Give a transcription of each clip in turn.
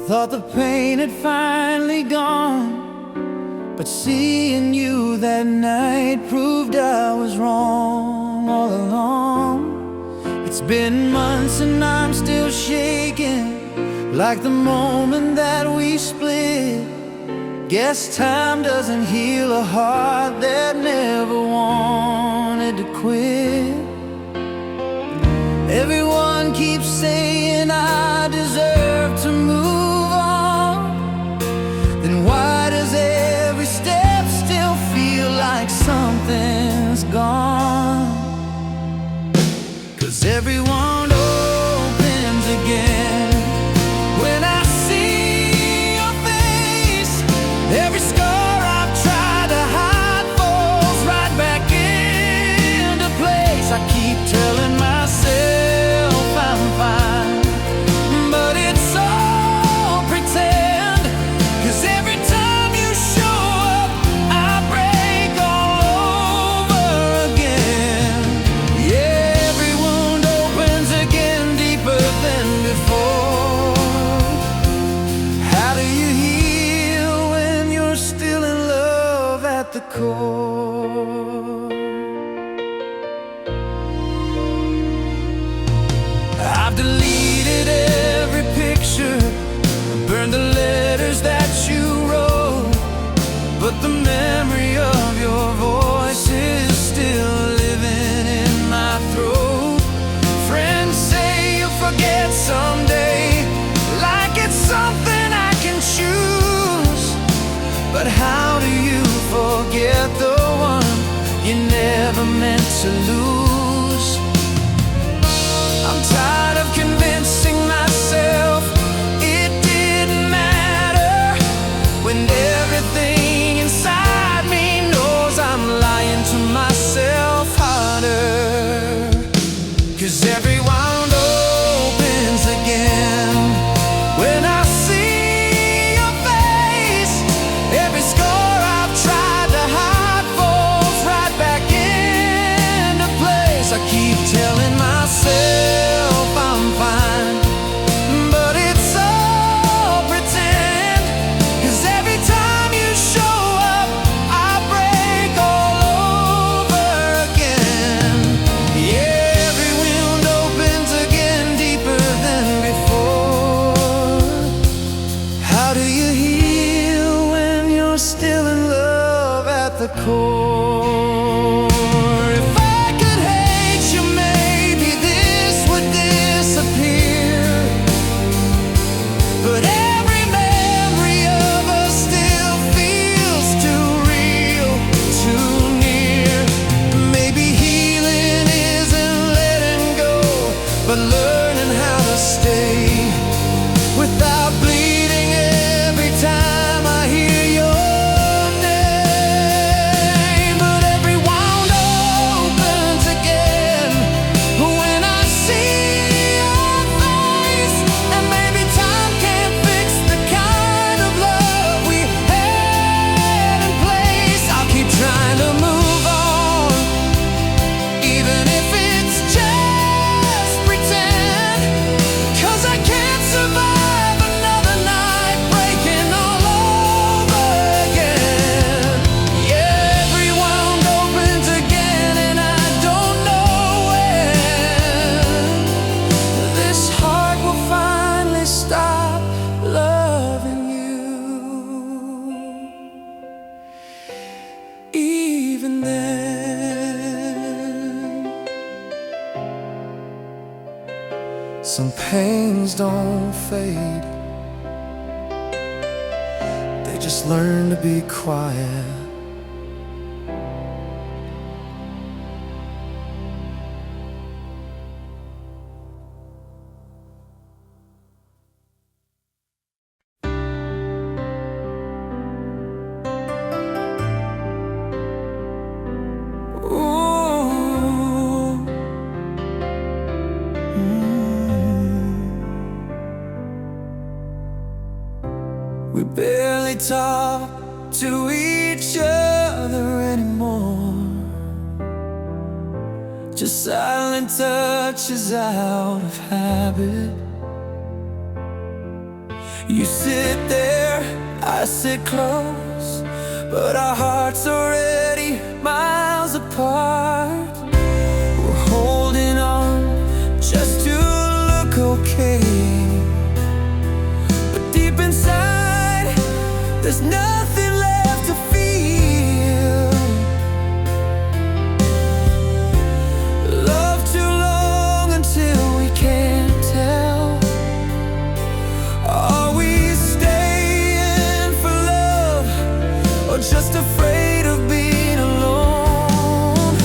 Thought the pain had finally gone, but seeing you that night proved I was wrong all along. It's been months and I'm still shaking, like the moment that we split. Guess time doesn't heal a heart that never wanted to quit. Everyone keeps saying I deserve to move on. Then why does every step still feel like something's gone? 'Cause everyone opens again when I see your face. Every scar I've tried to hide falls right back into place. I keep telling myself I'm fine, but it's all pretend. 'Cause every time you show up, I break all over again. Yeah, every wound opens again, deeper than before. How do you heal when you're still in love at the core? I've deleted every picture, burned the letters that you wrote, but the memory of your voice is still living in my throat. Friends say you'll forget someday, like it's something I can choose. But how do you forget the one you never meant to lose? I'm tired of convincing myself it didn't matter, when everything inside me knows I'm lying to myself harder. 'Cause every wound opens again when I see your face. Every scar I've tried to hide falls right back into place. I keep telling myself I'm fine, but it's all pretend. 'Cause every time you show up, I break all over again. Yeah, every wound opens again, deeper than before. How do you heal when you're still in love at the core? If I could hate you, maybe this would disappear. But every memory of us still feels too real, too near. Maybe healing isn't letting go, but learning how to stay without bleeding every time I hear your name. But every wound opens again when I see your face. And maybe time can't fix the kind of love we had in place. I'll keep trying to move on, even if it's just pretend. 'Cause I can't survive another night breaking all over again. Yeah, every wound opens again, and I don't know when this heart will finally stop loving you. Even then, some pains don't fade, they just learn to be quiet. Ooh. We barely talk to each other anymore. Just silent touches out of habit. You sit there, I sit close, but our hearts are already miles apart. We're holding on just to look okay, but deep inside, there's nothing left to feel. Love too long until we can't tell. Are we staying for love, or just afraid of being alone?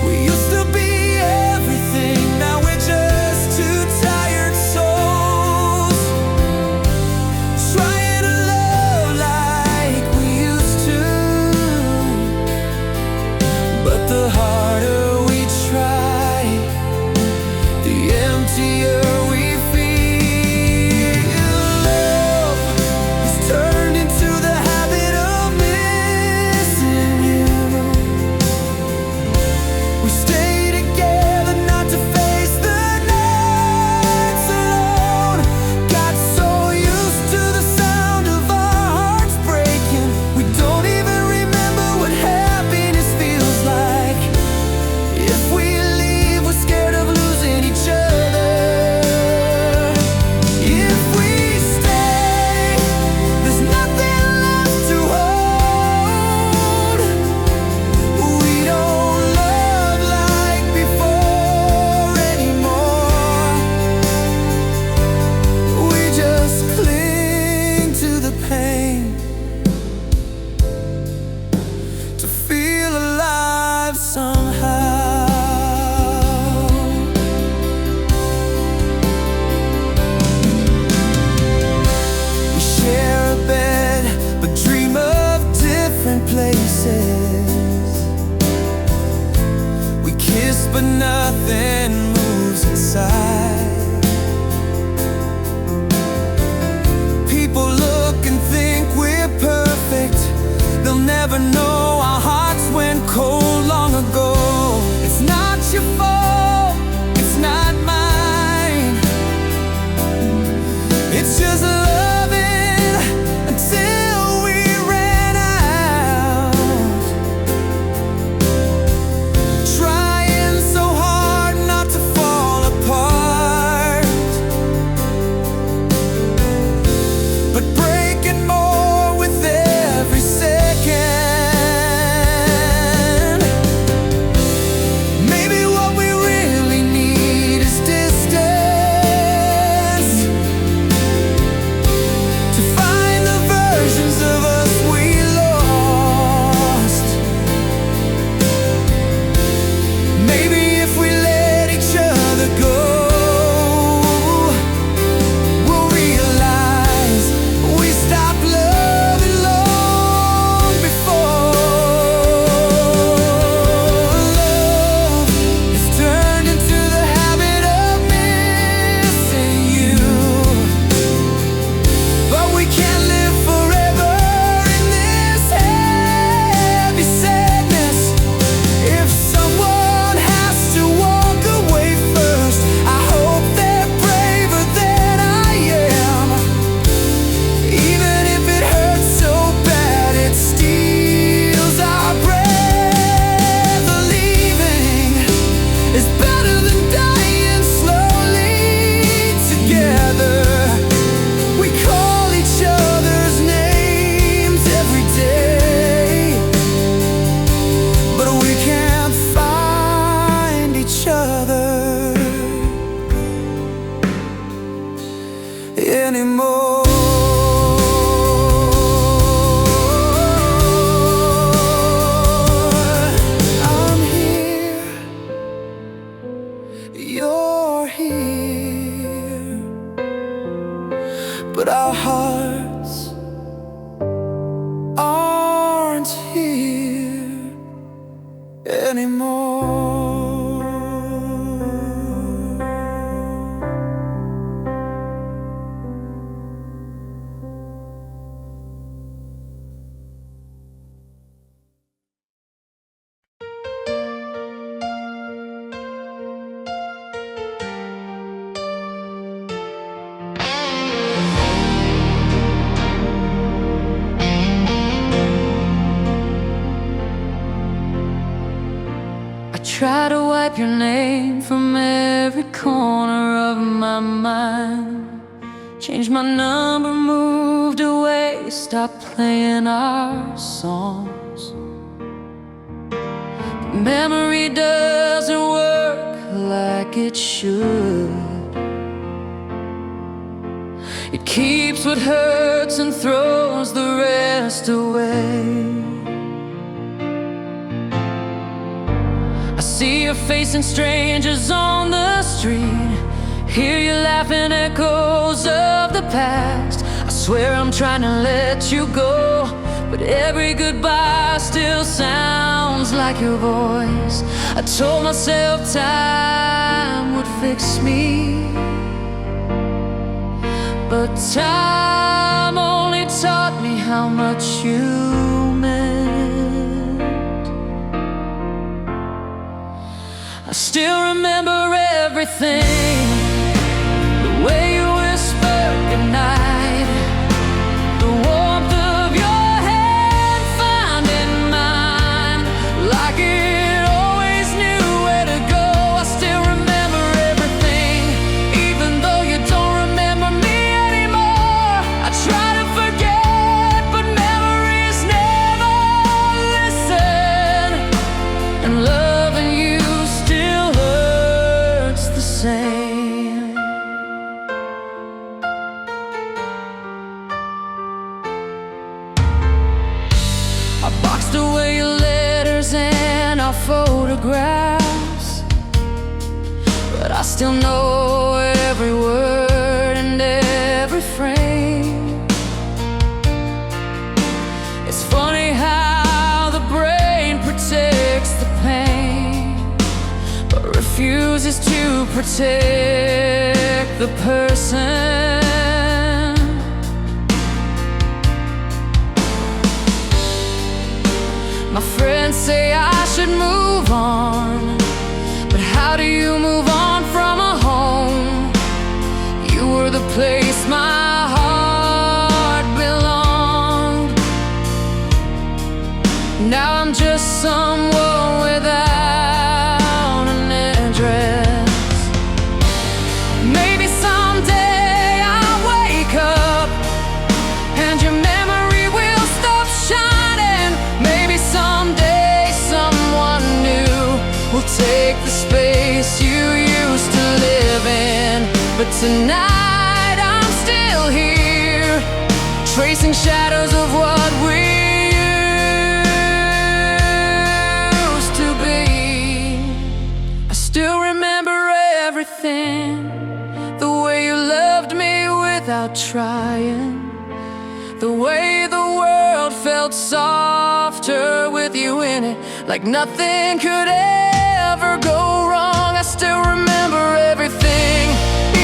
We used to be everything, now we're just two tired souls, trying to love like we used to. But the harder we try, the emptier we feel. Love has turned into the habit of missing you. We stay together not to face the nights alone. Got so used to the sound of our hearts breaking, we don't even remember what happiness feels like. If we leave, we're scared of losing each other. If we stay, there's nothing left to hold. We don't love like before anymore. We just cling to the pain, to feel alive somehow. We share a bed, but dream of different places. We kiss, but nothing moves inside. People look and think we're perfect. They'll never know our hearts went cold long ago. It's not your fault, it's not mine. It's just loving until we ran out. Trying so hard not to fall apart, but breaking more with every second. Maybe what we really need is distance, to find the versions of us we lost. Maybe if we let each other go, we'll realize we stopped loving long before. Love has turned into the habit of missing you, but we can't live forever in this heavy sadness. If someone has to walk away first, I hope they're braver than I am. Even if it hurts so bad it steals our breath. Leaving is better than dying slowly together. We call each other's names every day, but we can't find each other anymore. I'm here, you're here, but our hearts aren't here anymore. wipe your name from every corner of my mind. Changed my number, moved away, stopped playing our songs. Memory doesn't work like it should. It keeps what hurts and throws the rest away. I see your face and strangers on the street, hear you laughing echoes of the past. I swear I'm trying to let you go, but every goodbye still sounds like your voice. I told myself time would fix me, but time only taught me how much you meant. I still remember everything, the way you whispered goodnight, the warmth of your hand finding mine, like it always knew where to go. I still remember everything, even though you don't remember me anymore. I try to forget, but memories never listen, and loving you still hurts the same. I boxed away your letters and our photographs, but I still know every word and every frame. It's funny how the brain protects the pain, but refuses to protect the person. My friends say I should move on, but how do you move on from a home? You were the place my heart belonged. Now I'm just someone without an address. Maybe someday I'll wake up and your memory will stop shining. Maybe someday someone new will take the space you used to live in. But tonight I'm still here, tracing shadows of what we used to be. I still remember everything, the way you loved me without trying, the way the world felt softer with you in it, like nothing could ever go wrong. I still remember everything,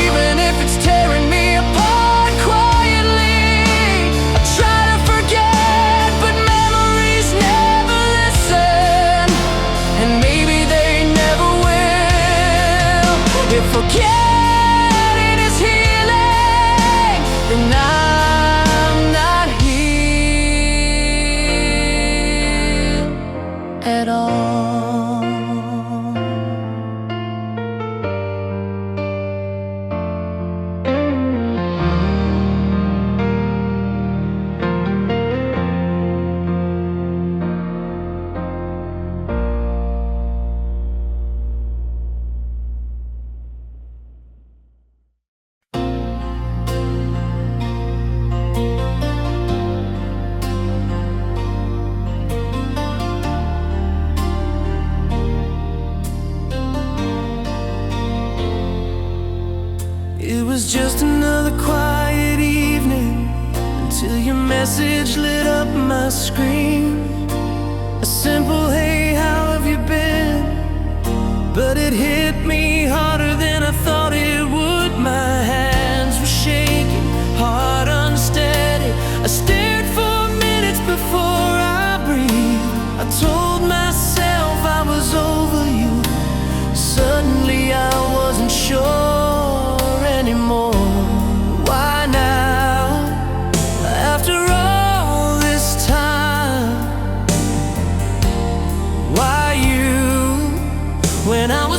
even if it's tearing me apart quietly. I try to forget, but memories never listen, and maybe they never will. If forgetting is healing, then I'm not healed at all. It was just another quiet evening until your message lit up my screen. A simple hey, how have you been? But it hit me harder than I thought it would. My hands were shaking, heart unsteady. I stared for minutes before I breathed. I told myself I was over you. Suddenly I wasn't sure anymore. Why now? After all this time, why you? When I was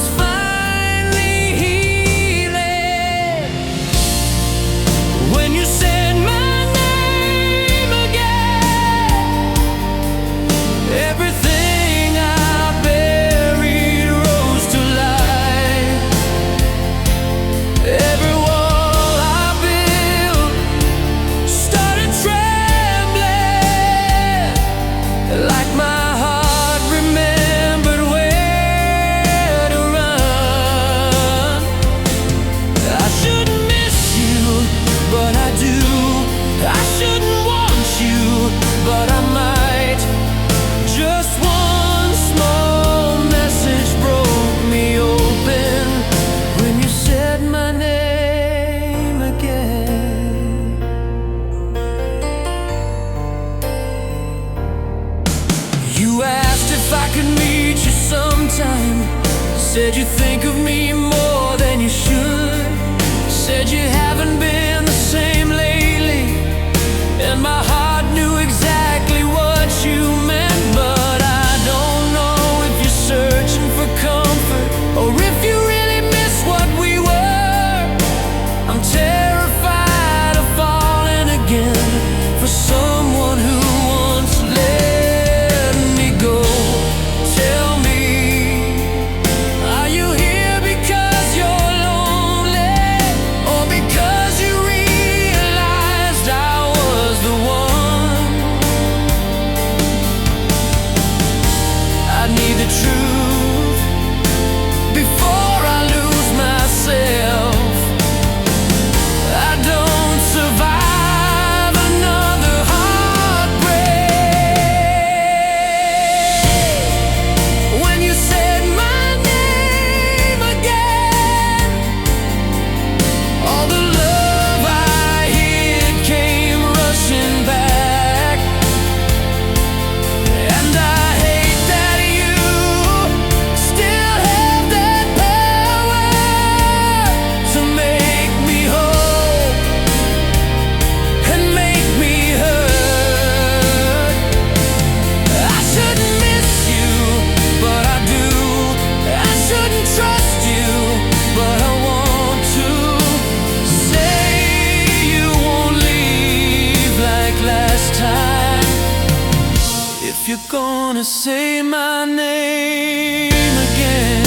wanna say my name again.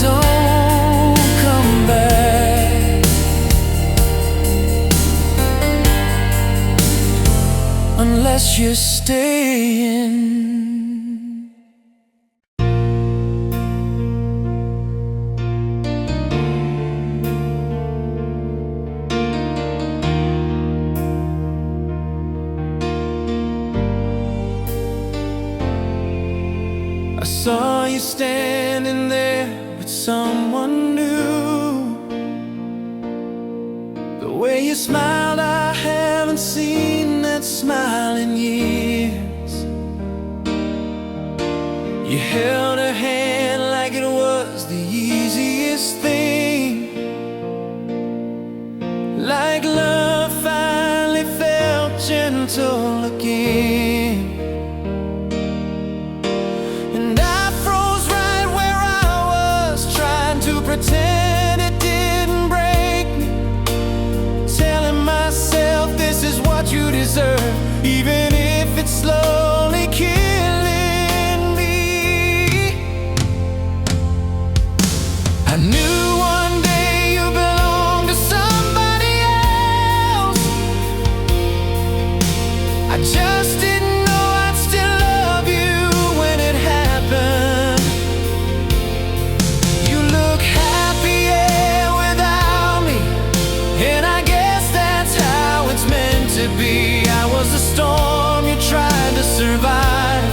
Don't come back unless you're staying. I saw you standing there with someone new. The way you smiled, I haven't seen that smile in years. You held her hand like it was the easiest thing, like love finally felt gentle again. Pretend it didn't break me, telling myself this is what you deserve, even if it's slowly killing me. I knew one day you belonged to somebody else. I just didn't know I'd still love you when it happened. You look to be. I was the storm you tried to survive.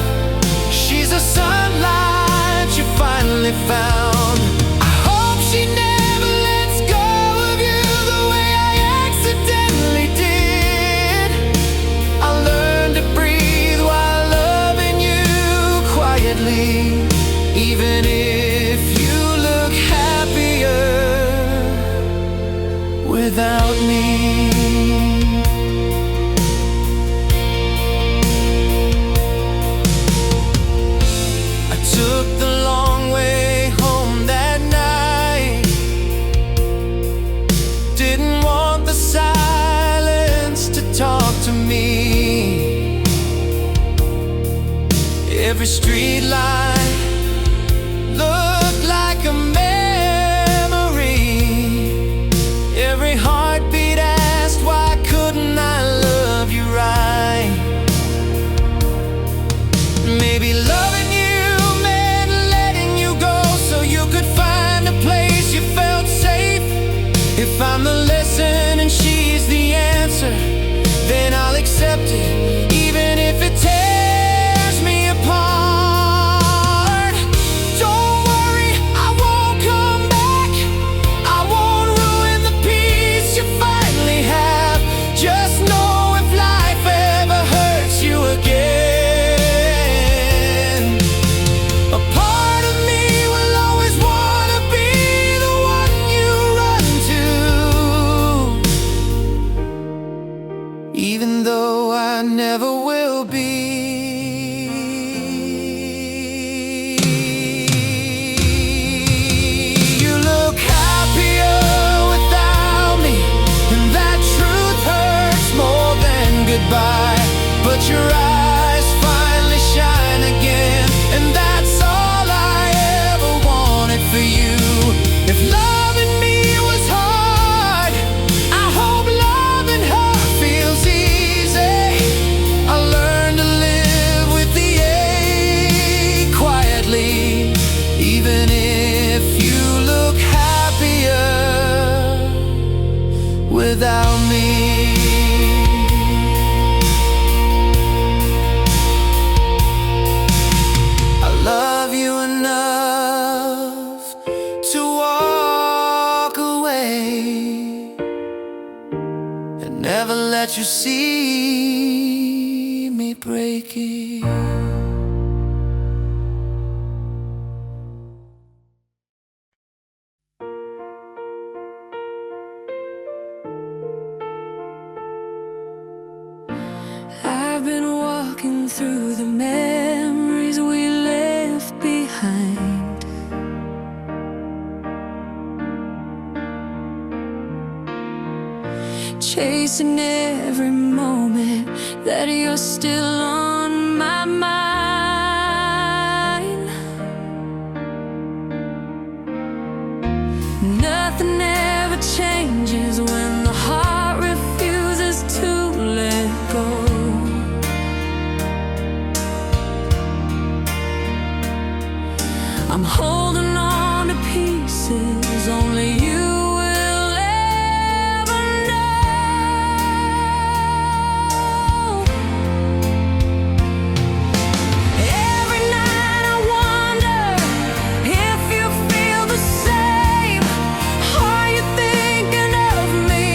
She's the sunlight you finally found. I hope she never lets go of you the way I accidentally did. I learned to breathe while loving you quietly, even if you look happier without me. Took the long way home that night. Didn't want the silence to talk to me. Every street light looked like a memory. Every heartbeat asked, why couldn't I love you right? Maybe loving if I'm the lesson and she's the answer, then I'll accept it, even if it tears me apart. Don't worry, I won't come back. I won't ruin the peace you finally have. Just know if life ever hurts you again, a part of me will always wanna be the one you run to. Even though I never will be. You look happier without me, and that truth hurts more than goodbye. But your eyes finally shine again, and that's all I ever wanted for you. If loving me was hard, I hope loving her feels easy. I learned to live with the ache quietly, even if you look happier without me. I love you enough to walk away and never let you see me breaking. I've been walking through the memories we left behind. chasing every moment that you're still on my mind. Nothing ever changes when the heart refuses to let go. I'm holding on to pieces only you will ever know. Every night I wonder if you feel the same. Are you thinking of me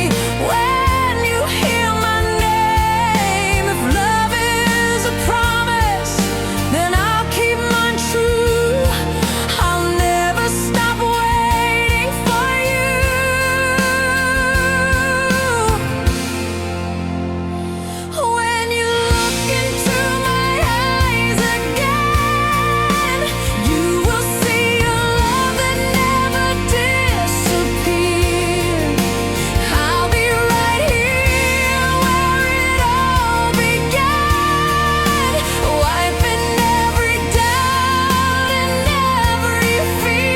when you hear my name? If love is a promise, then I'll keep mine true. I'll never stop waiting for you. When you look into my eyes again, you will see a love that never disappeared. I'll be right here where it all began, wiping every doubt and every fear.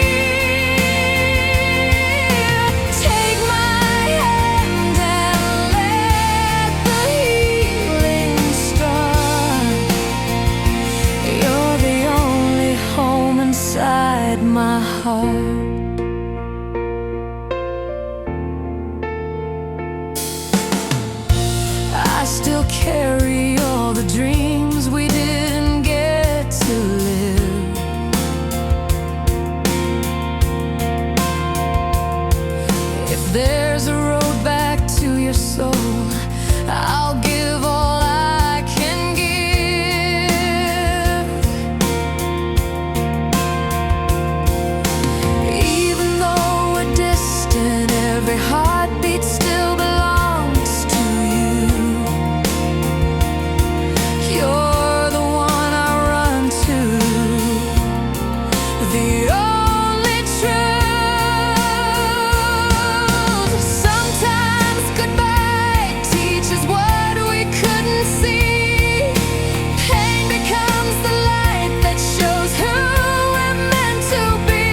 Take my hand and let the healing start. You're the only home inside my heart. I still carry all the dreams we didn't get to live. If there's a road back to your soul, I'll give all I can give. Even though we're distant, every heartbeat still belongs to you. You're the one I run to, the only truth. Sometimes goodbye teaches what we couldn't see. Pain becomes the light that shows who we're meant to be.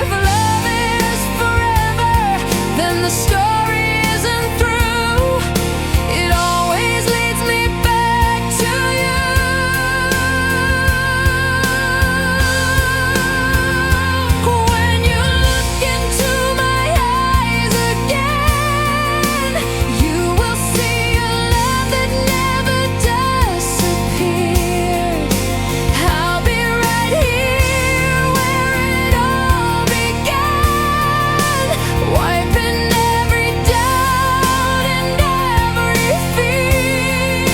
If love is forever, then the story isn't through. It always leads me back to you. When you look into my eyes again, you will see a love that never disappeared. I'll be right here where it all began, wiping every doubt and every fear.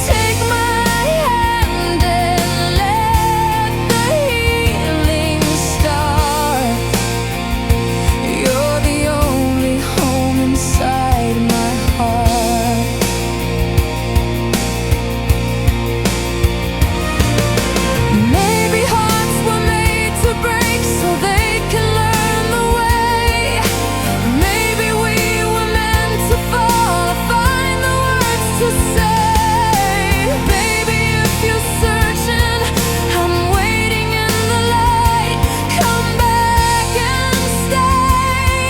Take my hand and let the healing start. You're the only home inside my heart. Maybe hearts were made to break so they can learn the way. Maybe we were meant to fall to find the words to say. Baby, if you're searching, I'm waiting in the light. Come back and stay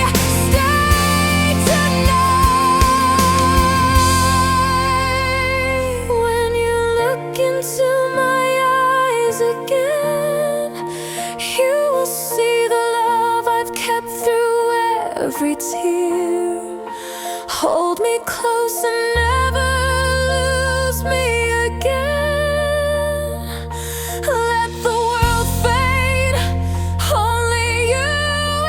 tonight. When you look into my eyes again, you will see the love I've kept through every tear. Hold me close and never lose me again. Let the world fade, only you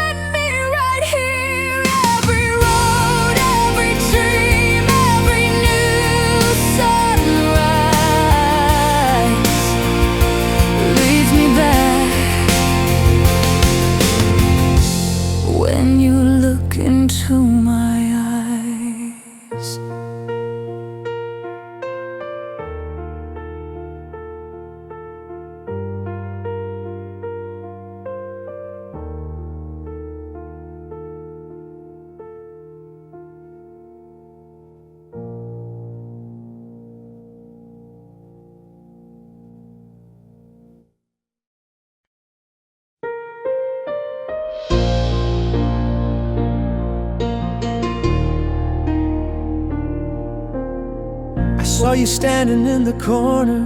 and me right here. Every road, every dream, every new sunrise leads me back. When you look into you standing in the corner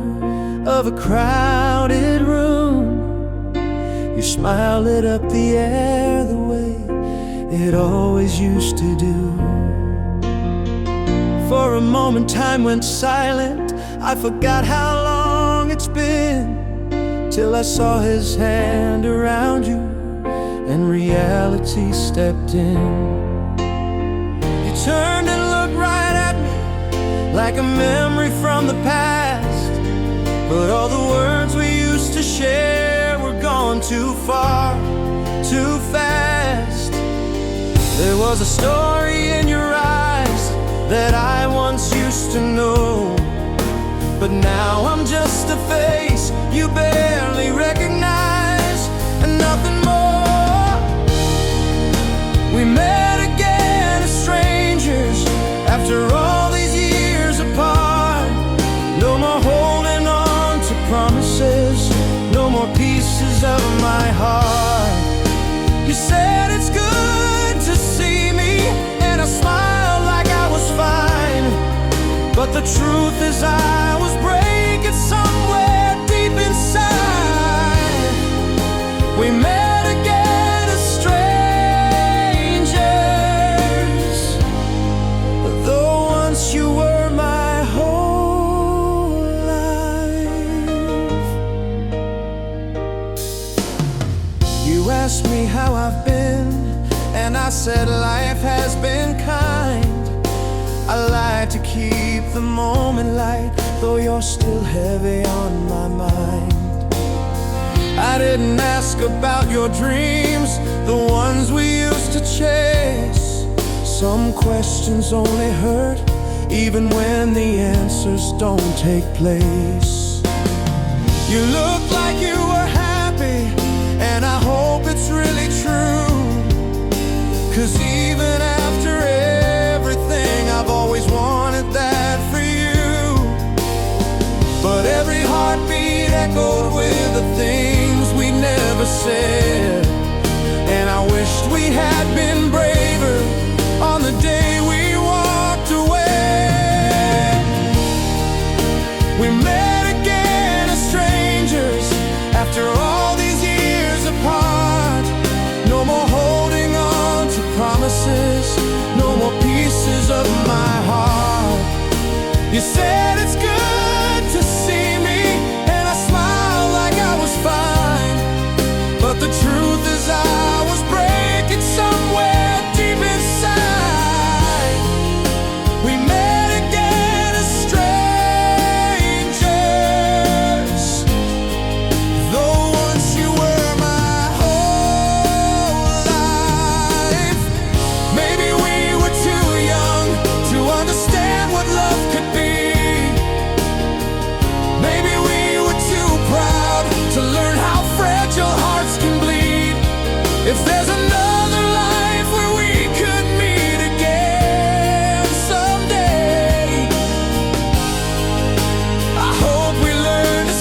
of a crowded room. Your smile lit up the air the way it always used to do. For a moment time went silent. I forgot how long it's been, till I saw his hand around you and reality stepped in. You turned and looked right at me like a memory from the past, but all the words we used to share were gone too far, too fast. There was a story in your eyes that I once used to know, but now I'm just a face you barely recognize, and nothing more. We met again as strangers after all these years apart. No more holding on to promises, no more pieces of my heart. You said it's good to see me, and I smiled like I was fine, but the truth is I was breaking somewhere deep inside. We met again as strangers, though once you were my whole life. You asked me how I've been, and I said life has been kind. I lied to keep the moment light, though you're still heavy on my mind. I didn't ask about your dreams, the ones we used to chase. Some questions only hurt, even when the answers don't take place. You look like you were happy, and I hope it's really true, 'cause even after everything, I've always wanted that for you. But every heartbeat echoed with the things we never said, and I wished we had been braver on the day we walked away. We met again as strangers after all these years apart. No more holding on to promises, no more pieces of my heart. You said it's good to see me, and I smiled like I was fine, but the truth is I was breaking somewhere deep inside. We met again as strangers, though once you were my whole life. Maybe we were too young to understand what love could be. Maybe we were too proud to learn how fragile hearts can bleed. If there's another life where we could meet again someday, I hope we learn to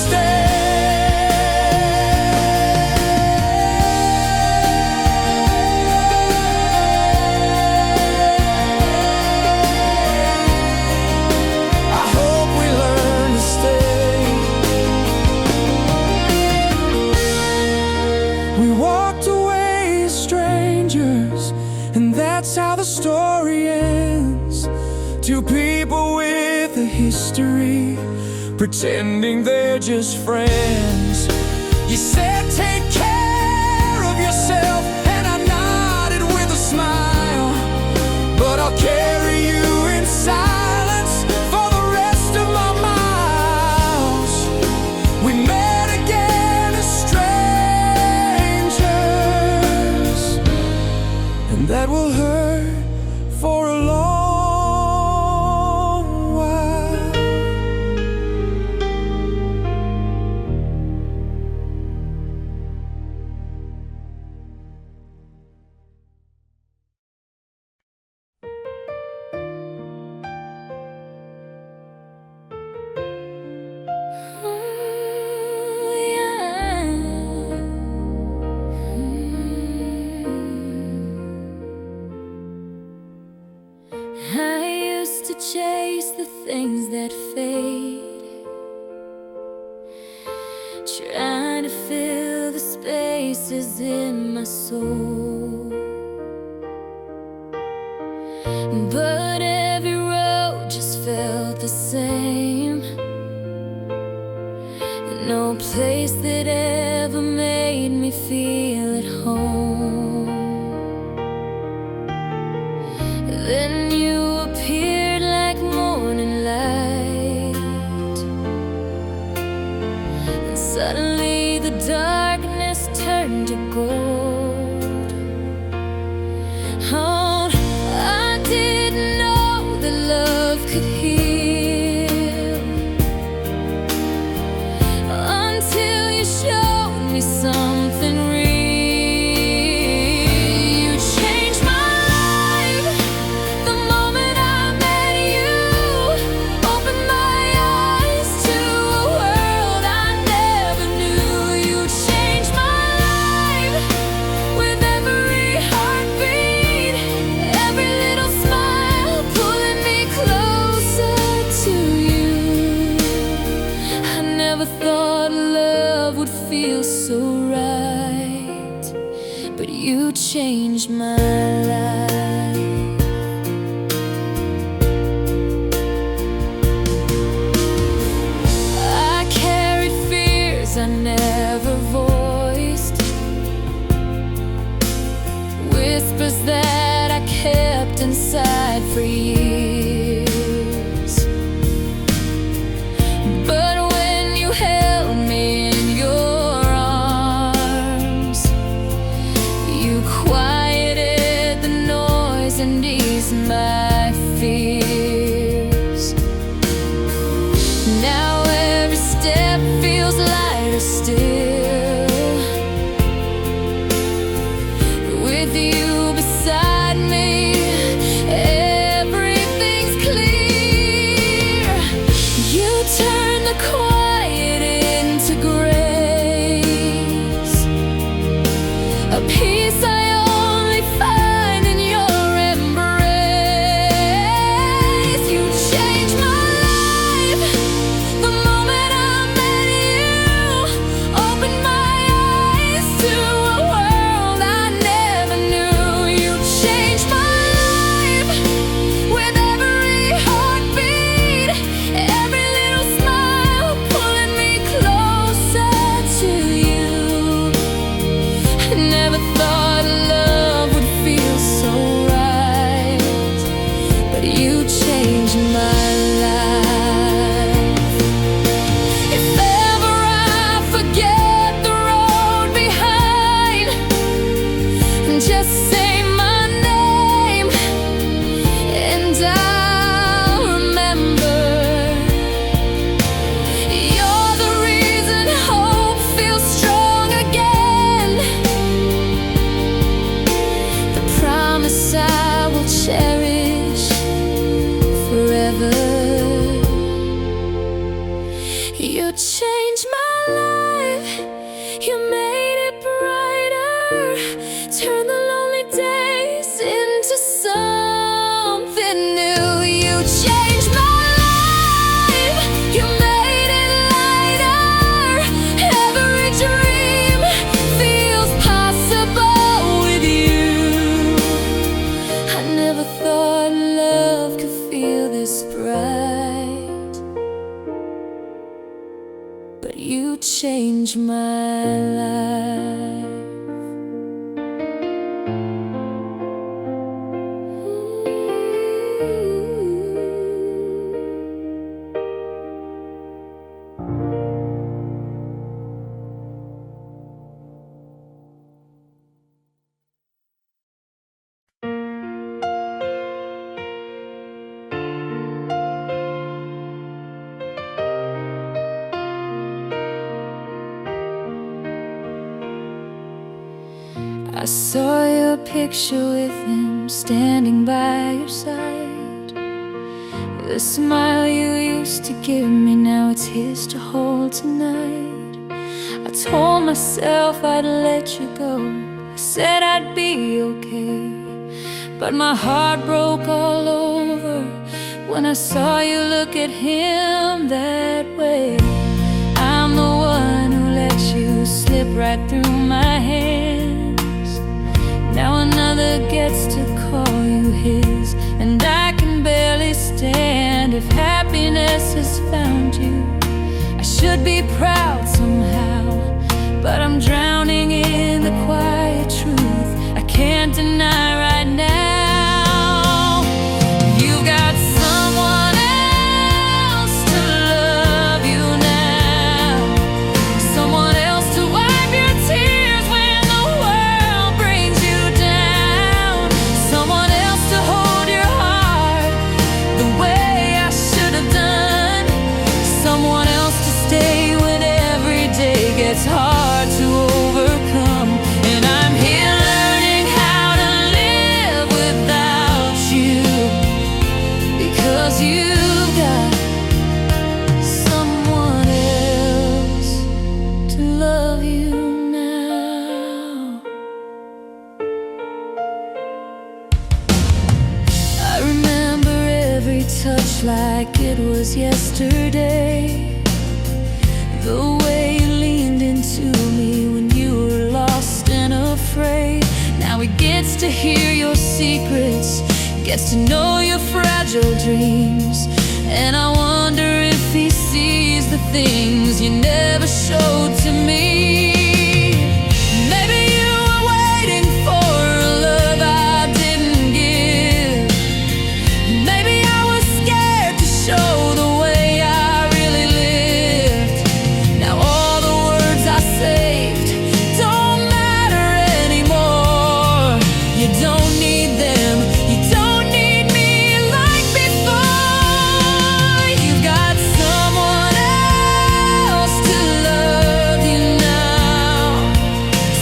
I hope we learn to stay. We walked away as strangers, and that's how the story ends. Two people with a history, pretending they're just friends. You said take care of yourself, and I nodded with a smile, but I'll carry you in silence for the rest of my miles. We met again as strangers, and that will hurt for a long while. voices in my soul, but every road just felt the same. No place that ever made me feel at home. Then you appeared like morning light, and suddenly the darkness turned to gold. Oh, I didn't know that love could heal until you showed me something real. You changed my life the moment I met you. Opened my eyes to a world I never knew. You changed my life with every heartbeat, every little smile pulling me closer to you. I never thought love would feel so right, but you changed my life. I carried fears I never voiced, whispers that I kept inside for years. But when you held me in your arms, you quieted the noise and eased my fears. Now every step feels lighter still, with you beside me, everything's clear. You turn the quiet into grace, a peace I only find in your embrace. You changed my life the moment I met you. Opened my eyes to a world I never knew. You changed my life with every heartbeat, every little smile pulling me closer to you. I never thought love would feel so right, but you changed my life. If ever I forget the road behind, just say my name and I'll remember. You're the reason hope feels strong again, the promise I will cherish forever. You changed my life, you made it brighter, turned the lonely days into something new. You changed my life, you made it lighter, every dream feels possible with you. I never thought love could feel this bright, but you changed my life. I saw your picture with him standing by your side. The smile you used to give me, now it's his to hold tonight. I told myself I'd let you go, I said I'd be okay, but my heart broke all over when I saw you look at him that way. I'm the one who let you stay. slip right through my hands. Now another gets to call you his, and I can barely stand. If happiness has found you, I should be proud somehow, but I'm drowning in the quiet truth I can't deny right now. You've got someone else to love you now, someone else to wipe your tears when the world brings you down, someone else to hold your heart the way I should have done, someone else to stay when every day gets hard to overcome. And I'm here learning how to live without you, because you've got someone else to love you now. I remember every touch like it was yesterday, the way you leaned into me when you were lost and afraid. Now he gets to hear your secrets, gets to know your fragile dreams, and I wonder if he sees the things you never showed to me. Maybe you were waiting for a love I didn't give. Maybe I was scared to show the way I really lived. Now all the words I saved don't matter anymore. You don't need them, you don't need me like before. You've got someone else to love you now,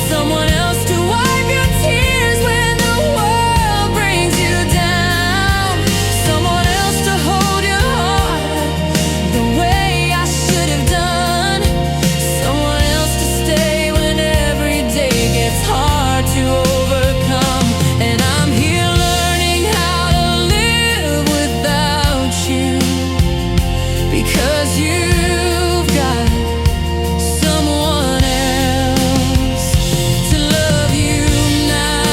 someone else to wipe your tears when the world brings you down, someone else to hold your heart the way I should have done, someone else to stay when every day gets hard to overcome. And I'm here learning how to live without you, because you've got someone else to love you now.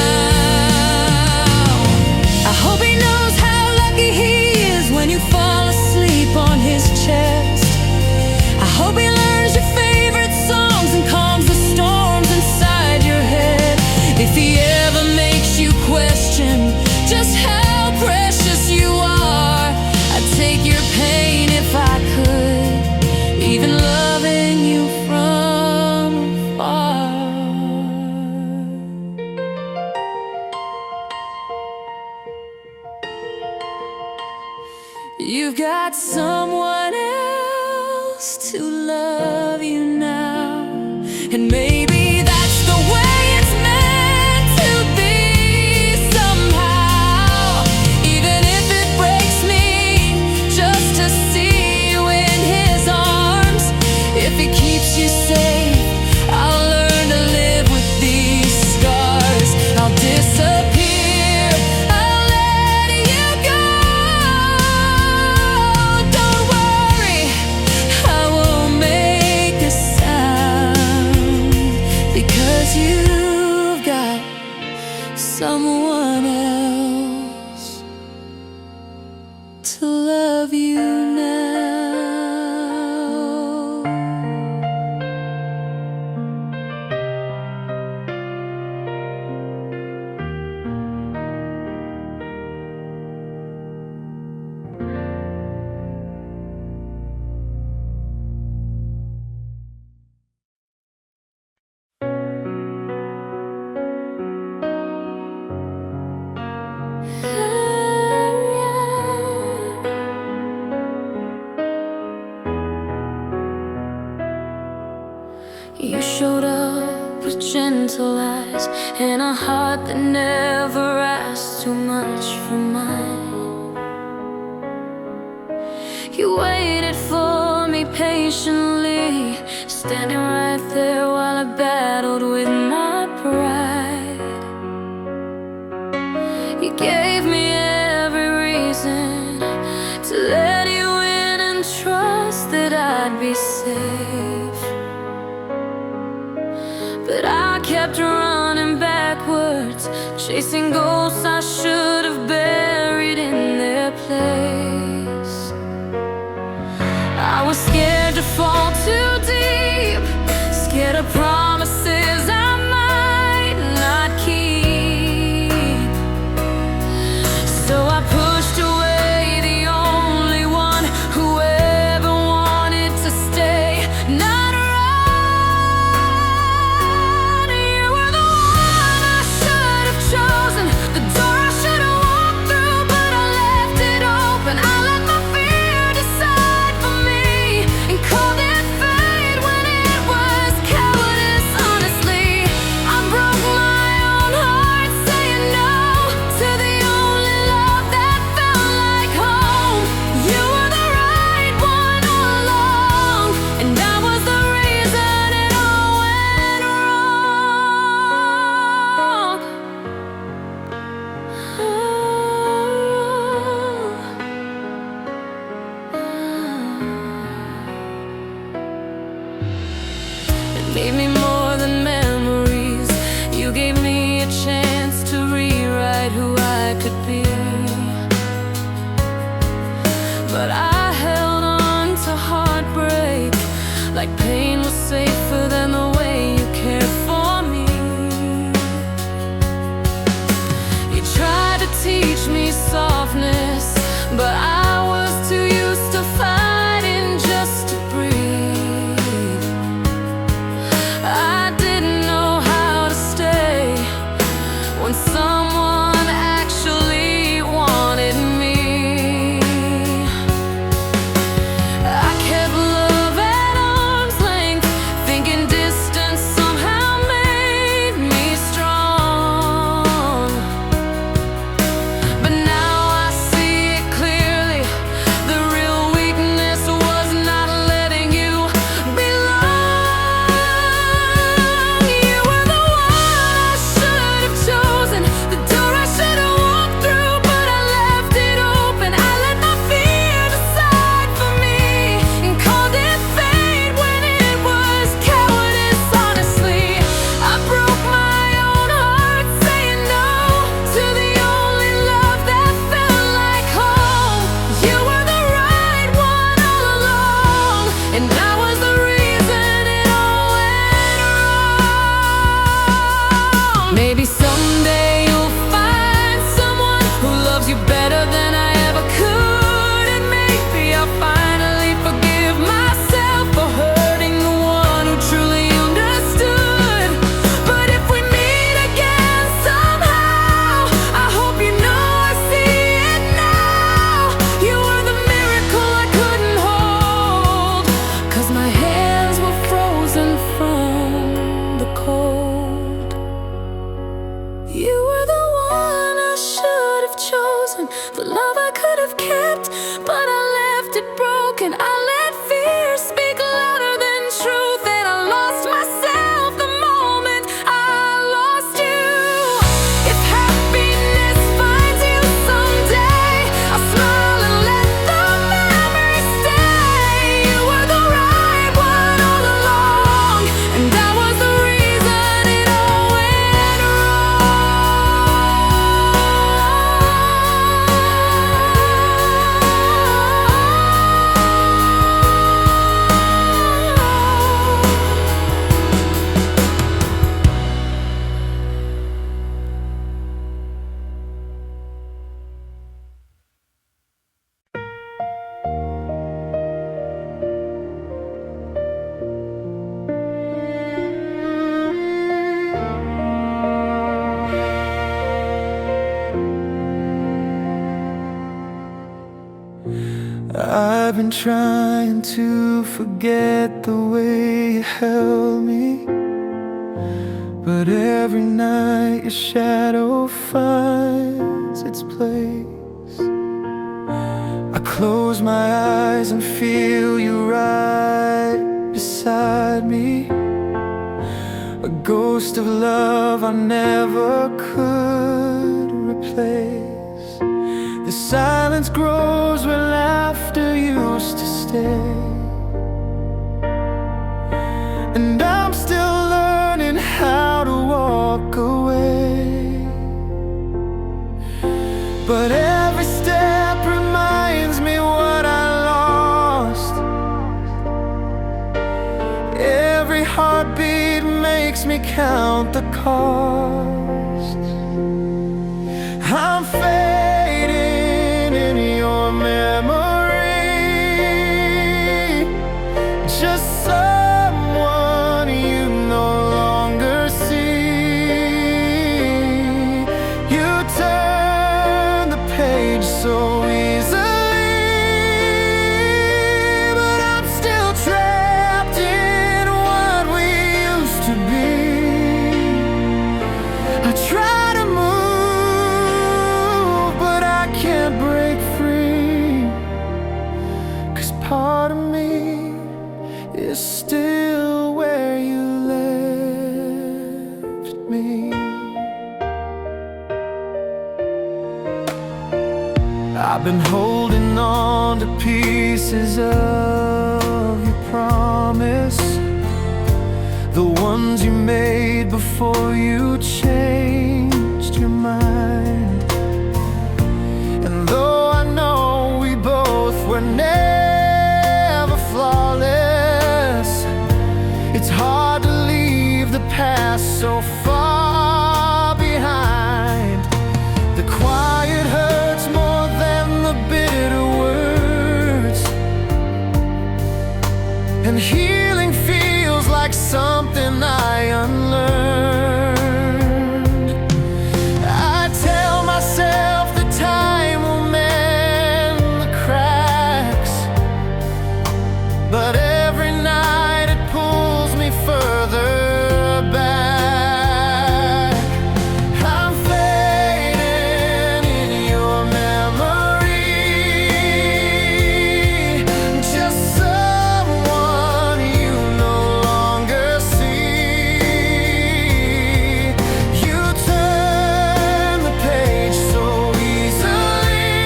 I hope he knows how lucky he is when you fall asleep on his chest. I hope he learns your favorite songs and calms the storms inside your head. If he ever makes you question just how precious you are, I'd take your pain if I could, even loving you from afar. You've got someone else to love you now, and maybe that's the way it's meant to be somehow. Even if it breaks me just to see you in his arms, if he keeps you safe, I'll learn to live with these scars. I'll disappear, I'll let you go. Don't worry, I won't make a sound, because you've got someone else to love you now. You showed up with gentle eyes and a heart that never asked too much from mine. You waited for me patiently, standing right there while I battled with my pride. You gave me every reason to let you in and trust that I'd be safe. kept running backwards, chasing ghosts I should have buried in their place. I was scared to fall too deep, scared of promises I might not keep. So I pushed away the only one who ever wanted to stay. Not right. You were the one I should have chosen, the door I should have walked through, but I left it open. I let my fear decide for me and called it fate when it was cowardice. Honestly, I broke my own heart saying no to the only love that felt like home. You were the right one all along, and I was the reason it all went wrong. It gave me more than memories. You gave me a chance to rewrite who I could be. But I held on to heartbreak like pain was safer than the way you cared for me. You tried to teach me softness, but I was too used to fighting just to breathe. I didn't know how to stay when someone actually wanted me. I kept love at arm's length, thinking distance somehow made me strong. But now I see it clearly. The real weakness was not letting you belong. You were the one I should have chosen, the door I should have walked through, but I left it open. I let my fear decide for me and called it fate when it was cowardice. Honestly, I broke my own heart saying no to the only love that felt like home. You were the right one all along, and I was the reason it all went wrong. Maybe someday you'll find someone who loves you better than I ever could, and maybe I'll finally forgive myself for hurting the one who truly understood. But if we meet again somehow, I hope you know I see it now. You were the miracle I couldn't hold, 'cause my hands were frozen from the cold. You were the one I should have chosen, the love I could have kept, but I left it broken. I let fear speak louder than truth, and I lost myself the moment I lost you. If happiness finds you someday, I'll smile and let the memory stay. You were the right one all along, and I was the reason it all went I've been trying to forget the way you held me, but every night your shadow finds its place. I close my eyes and feel you right beside me, a ghost of love I never could replace. The silence grows where laughter used to stay, and I'm still learning how to walk count the cost. I'm fading in your memory, just someone you no longer see. You turn the page so easily, but I'm still trapped in what we used to be. I try to move, but I can't break free, 'cause part of me is still where you left me. I've been holding on to pieces of your promise, the ones you made before you changed your mind. And though I know we both were never flawless, it's hard to leave the past so far behind. The quiet hurts more than the bitter words, and healing feels like something I unlearned. I tell myself that time will mend the cracks, but every night it pulls me further back. I'm fading in your memory, just someone you no longer see. You turn the page so easily,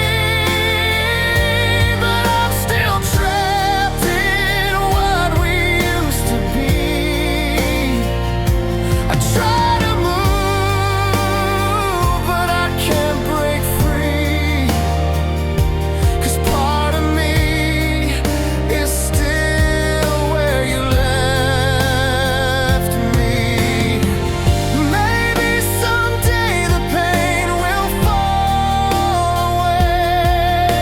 but I'm still trapped in what we used to be. I try to move, but I can't break free, 'cause part of me is still where you left me. Maybe someday the pain will fall away,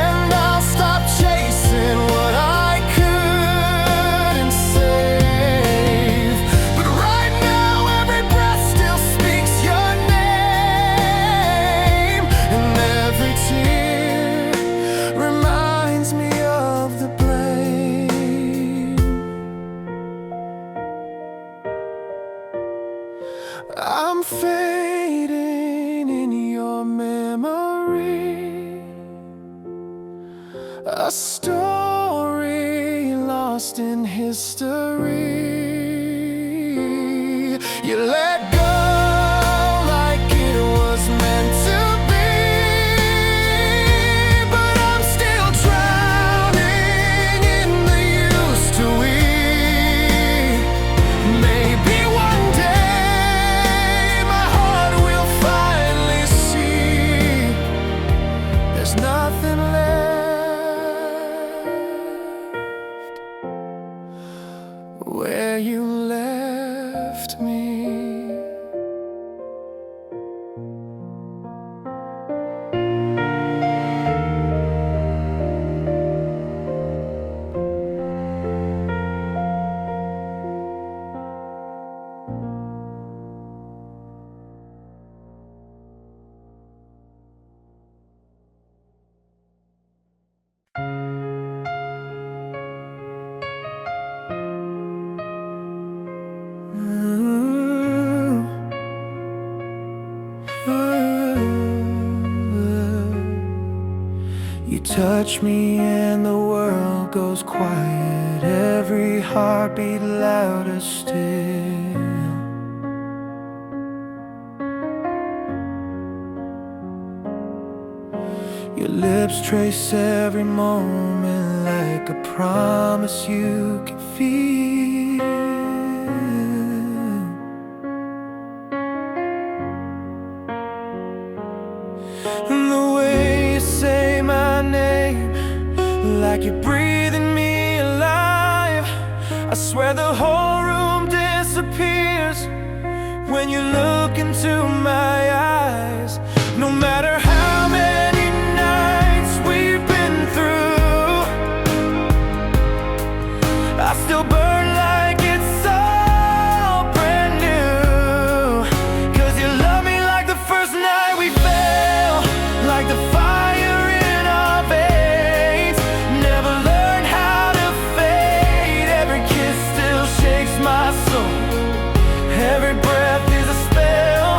and I'll stop chasing what I couldn't save. But right now every breath still speaks your name, and every tear reminds me of the blame. I'm fading in your memory, a story lost in history. You let go like it was meant to be, but I'm still drowning in the used to we. Maybe one day my heart will finally see there's nothing left where you left me. You touch me and the world goes quiet, every heartbeat louder still. Your lips trace every moment like a promise you can feel. And the way you say my name, like you're breathing me alive, I swear the whole room disappears you look into my eyes. No matter how many nights we've been through, I still burn like it's all brand new. 'Cause you love me like the first night we fell, like the fire in our veins. Never learned how to fade. Every kiss still shakes my soul. Every breath is a spell.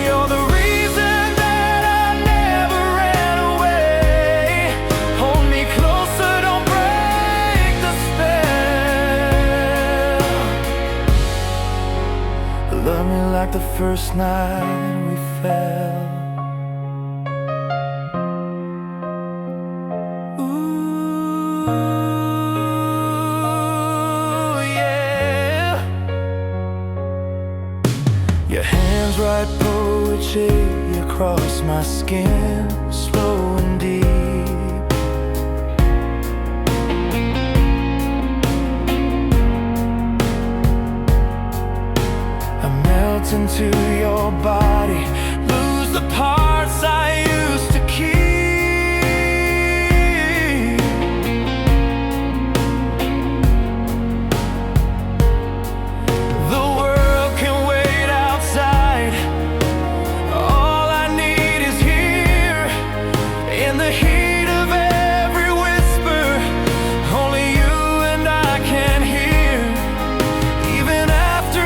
You're the reason that I never ran away. Hold me closer, don't break the spell. Love me like the first night we fell. Ooh, yeah. Your hands write poetry across my skin, slow and deep. I melt into your body, lose the parts I used to keep. The world can wait outside. All I need is here, in the heat of every whisper. Only you and I can hear. Even after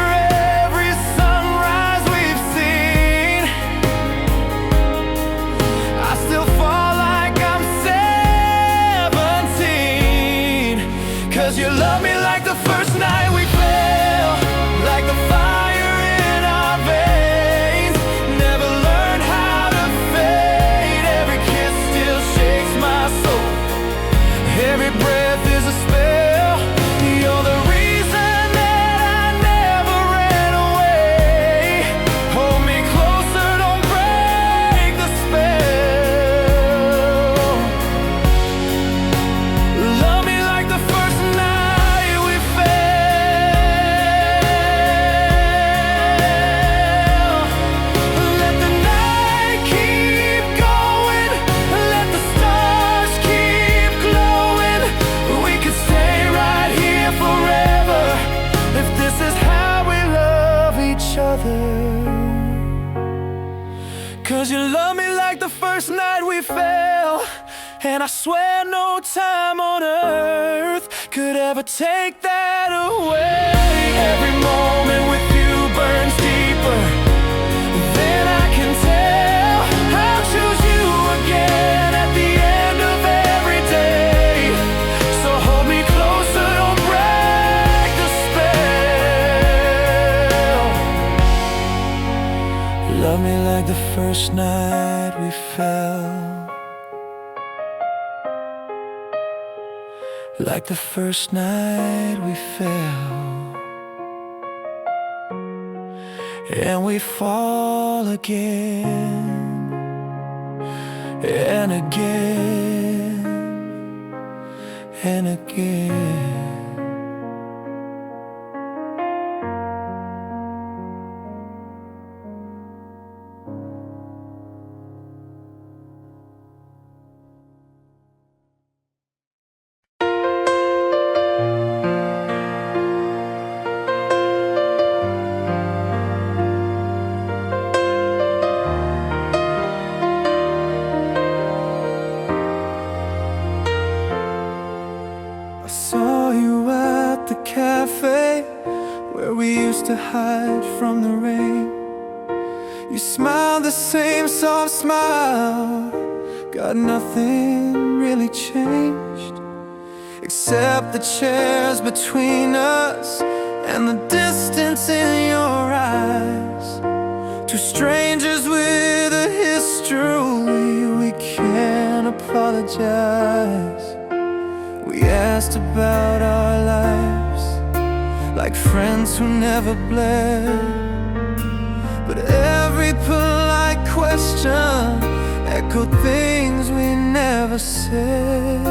every sunrise we've seen, I still fall like I'm 17. 'Cause you love me like the first night we fell, like the fire in our veins. Never learned how to fade. Every kiss still shakes my soul. Every breath is a spell. You're the reason that I never ran away. Hold me closer, don't break the spell. Love me like the first night we fell. Let the night keep going. Let the stars keep glowing. We could stay right here forever if this is how we love each other. 'Cause you love me like the first night we fell. And I swear no time on earth could ever take that away. Every moment with you burns deeper. Then I can tell I'll choose you again at the end of every day. So hold me closer, don't break the spell. Love me like the first night we fell, like the first night we fell. And we fall again and again and again. Cafe where we used to hide from the rain. You smiled the same soft smile. God, nothing really changed except the chairs between us and the distance in your eyes. Two strangers with a history, we can't apologize. We asked about our lives like friends who never bled, but every polite question echoed things we never said.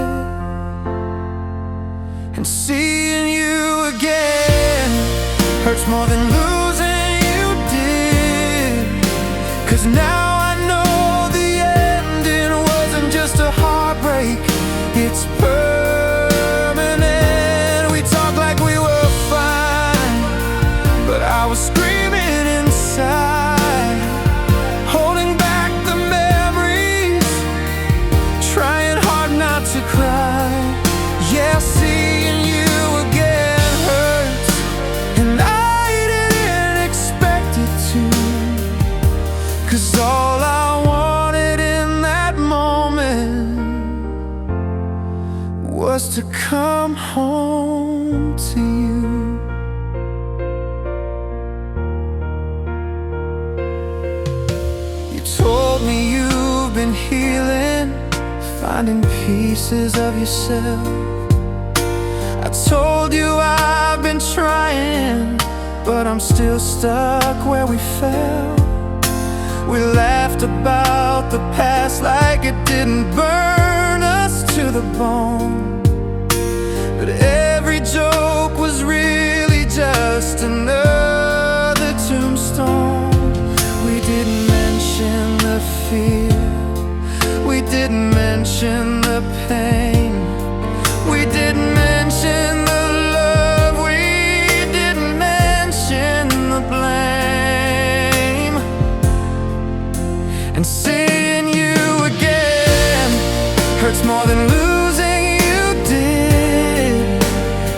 And seeing you again hurts more than losing you did. 'Cause now I know the ending wasn't just a heartbreak, it's permanent. We talked like we were fine, but I was screaming inside, holding back the memories, trying hard not to cry. Yeah, seeing you again hurts, and I didn't expect it to. 'Cause all I wanted in that moment was to come home to you. You told me you've been healing, finding pieces of yourself. I told you I've been trying, but I'm still stuck where we fell. We laughed about the past like it didn't burn us to the bone, but every joke was really just another tombstone. We didn't mention the fear, we didn't mention the pain, we didn't mention the love, we didn't mention the blame. And seeing you again hurts more than losing you did.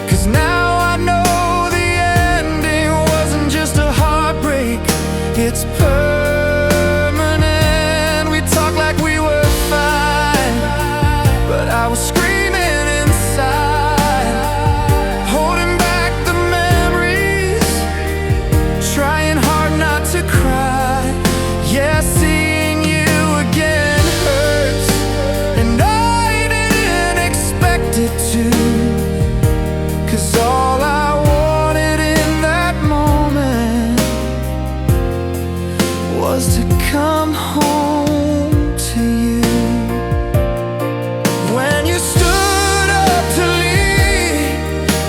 'Cause now I know the ending wasn't just a heartbreak, it's permanent. We talked like we were fine, but I was screaming inside, holding back the memories, trying hard not to cry. Yeah, seeing you again hurts, and I didn't expect it to. 'Cause all I wanted in that moment was to come home to you. When you stood up to leave,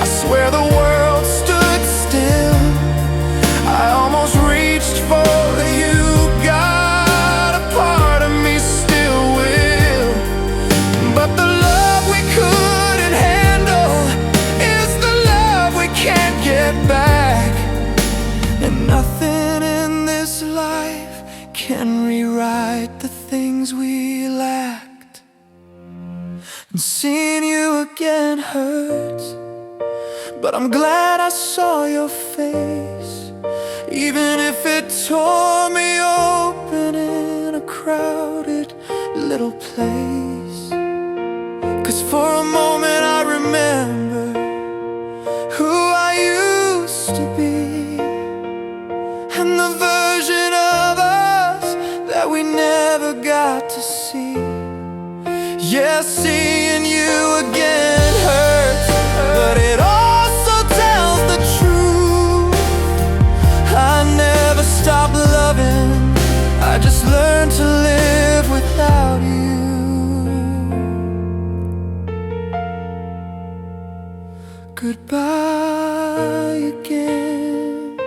I swear the world stood still. I almost reached for you, got a part of me still will. But the love we couldn't handle is the love we can't get back. And nothing in this life can rewrite the things we lacked. And seeing you again hurts, but I'm glad I saw your face, even if it tore me open in a crowded little place. 'Cause for a moment I remember who I used to be, and the version of us that we never got to see. Yeah, seeing you again hurts, but it also tells the truth. I never stopped loving, I just learned to live without you. Goodbye again,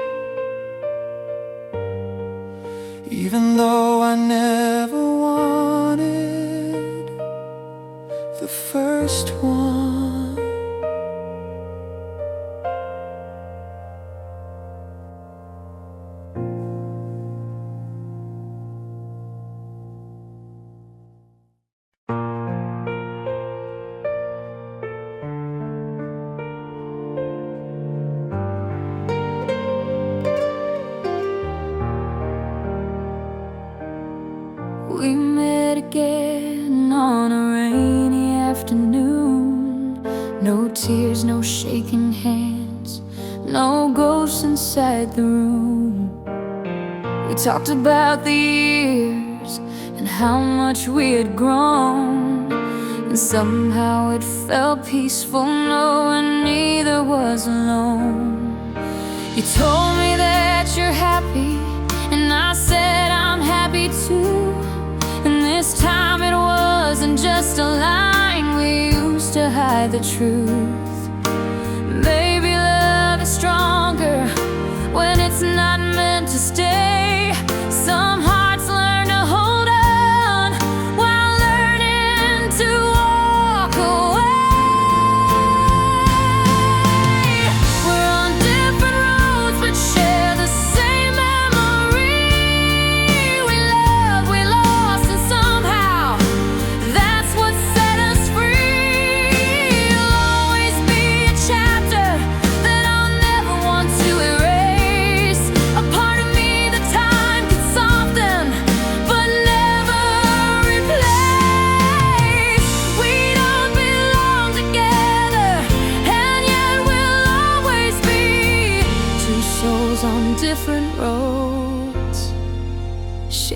even though I never wanted the first one. We met again on a rainy afternoon. No tears, no shaking hands, no ghosts inside the room. We talked about the years and how much we had grown, and somehow it felt peaceful knowing neither was alone. You told me that you're happy, and I said I'm happy too. And this time it wasn't just a line, we used to hide the truth. Maybe love is stronger when it's not meant to stay. Some hearts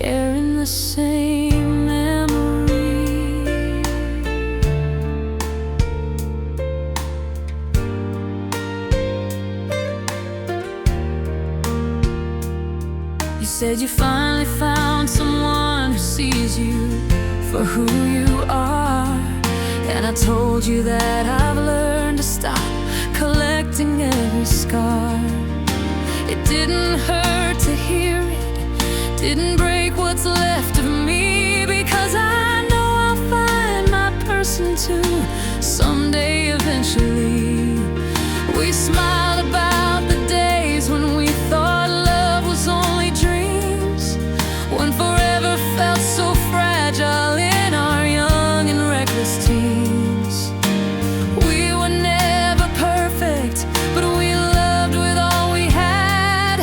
sharing the same memory. You said you finally found someone who sees you for who you are, and I told you that I've learned to stop collecting every scar. It didn't hurt to hear it, didn't break what's left of me, because I know I'll find my person too, someday eventually. We smiled about the days when we thought love was only dreams, when forever felt so fragile in our young and reckless teens. We were never perfect, but we loved with all we had,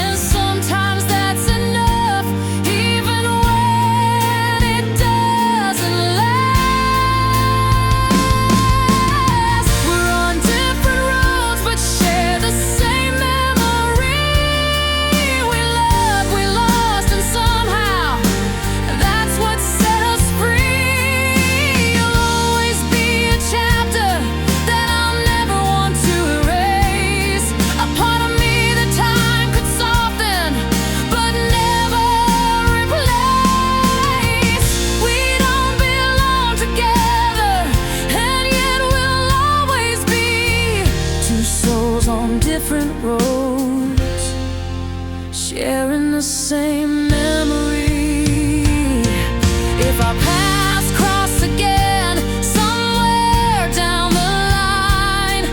and sometimes that's enough, even when it doesn't last. We're on different roads, but share the same memory. We loved, we lost, and somehow that's what set us free. You'll always be a chapter that I'll never want to erase, a part of me that time could soften but never replace. We don't belong together, and yet we'll always be two souls on different roads, sharing the same memory. If our paths cross again somewhere down the line,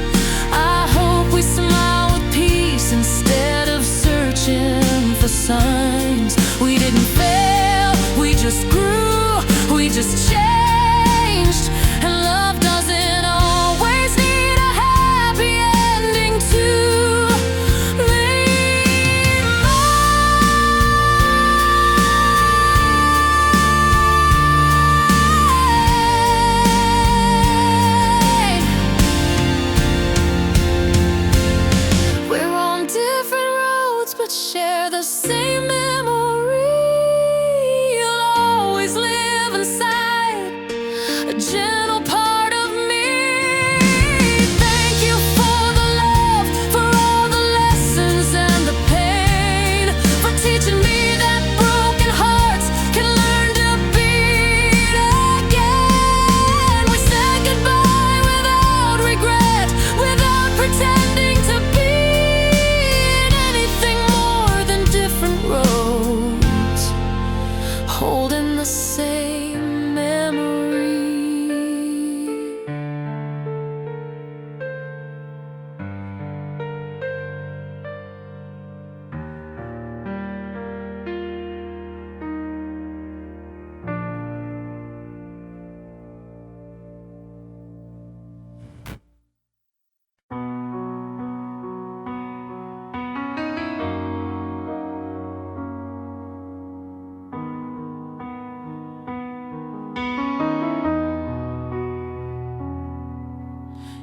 I hope we smile with peace instead of searching for signs. We didn't fail, we just grew, we just changed, and love doesn't always need a happy ending to be mine. We're on different roads, but share the same memory. You'll always live inside, a gentle part of me. Thank you for the love, for all the lessons and the pain, for teaching me that broken hearts can learn to beat again. We said goodbye without regret, without pretending to be in anything more than different roads, holding the same memory.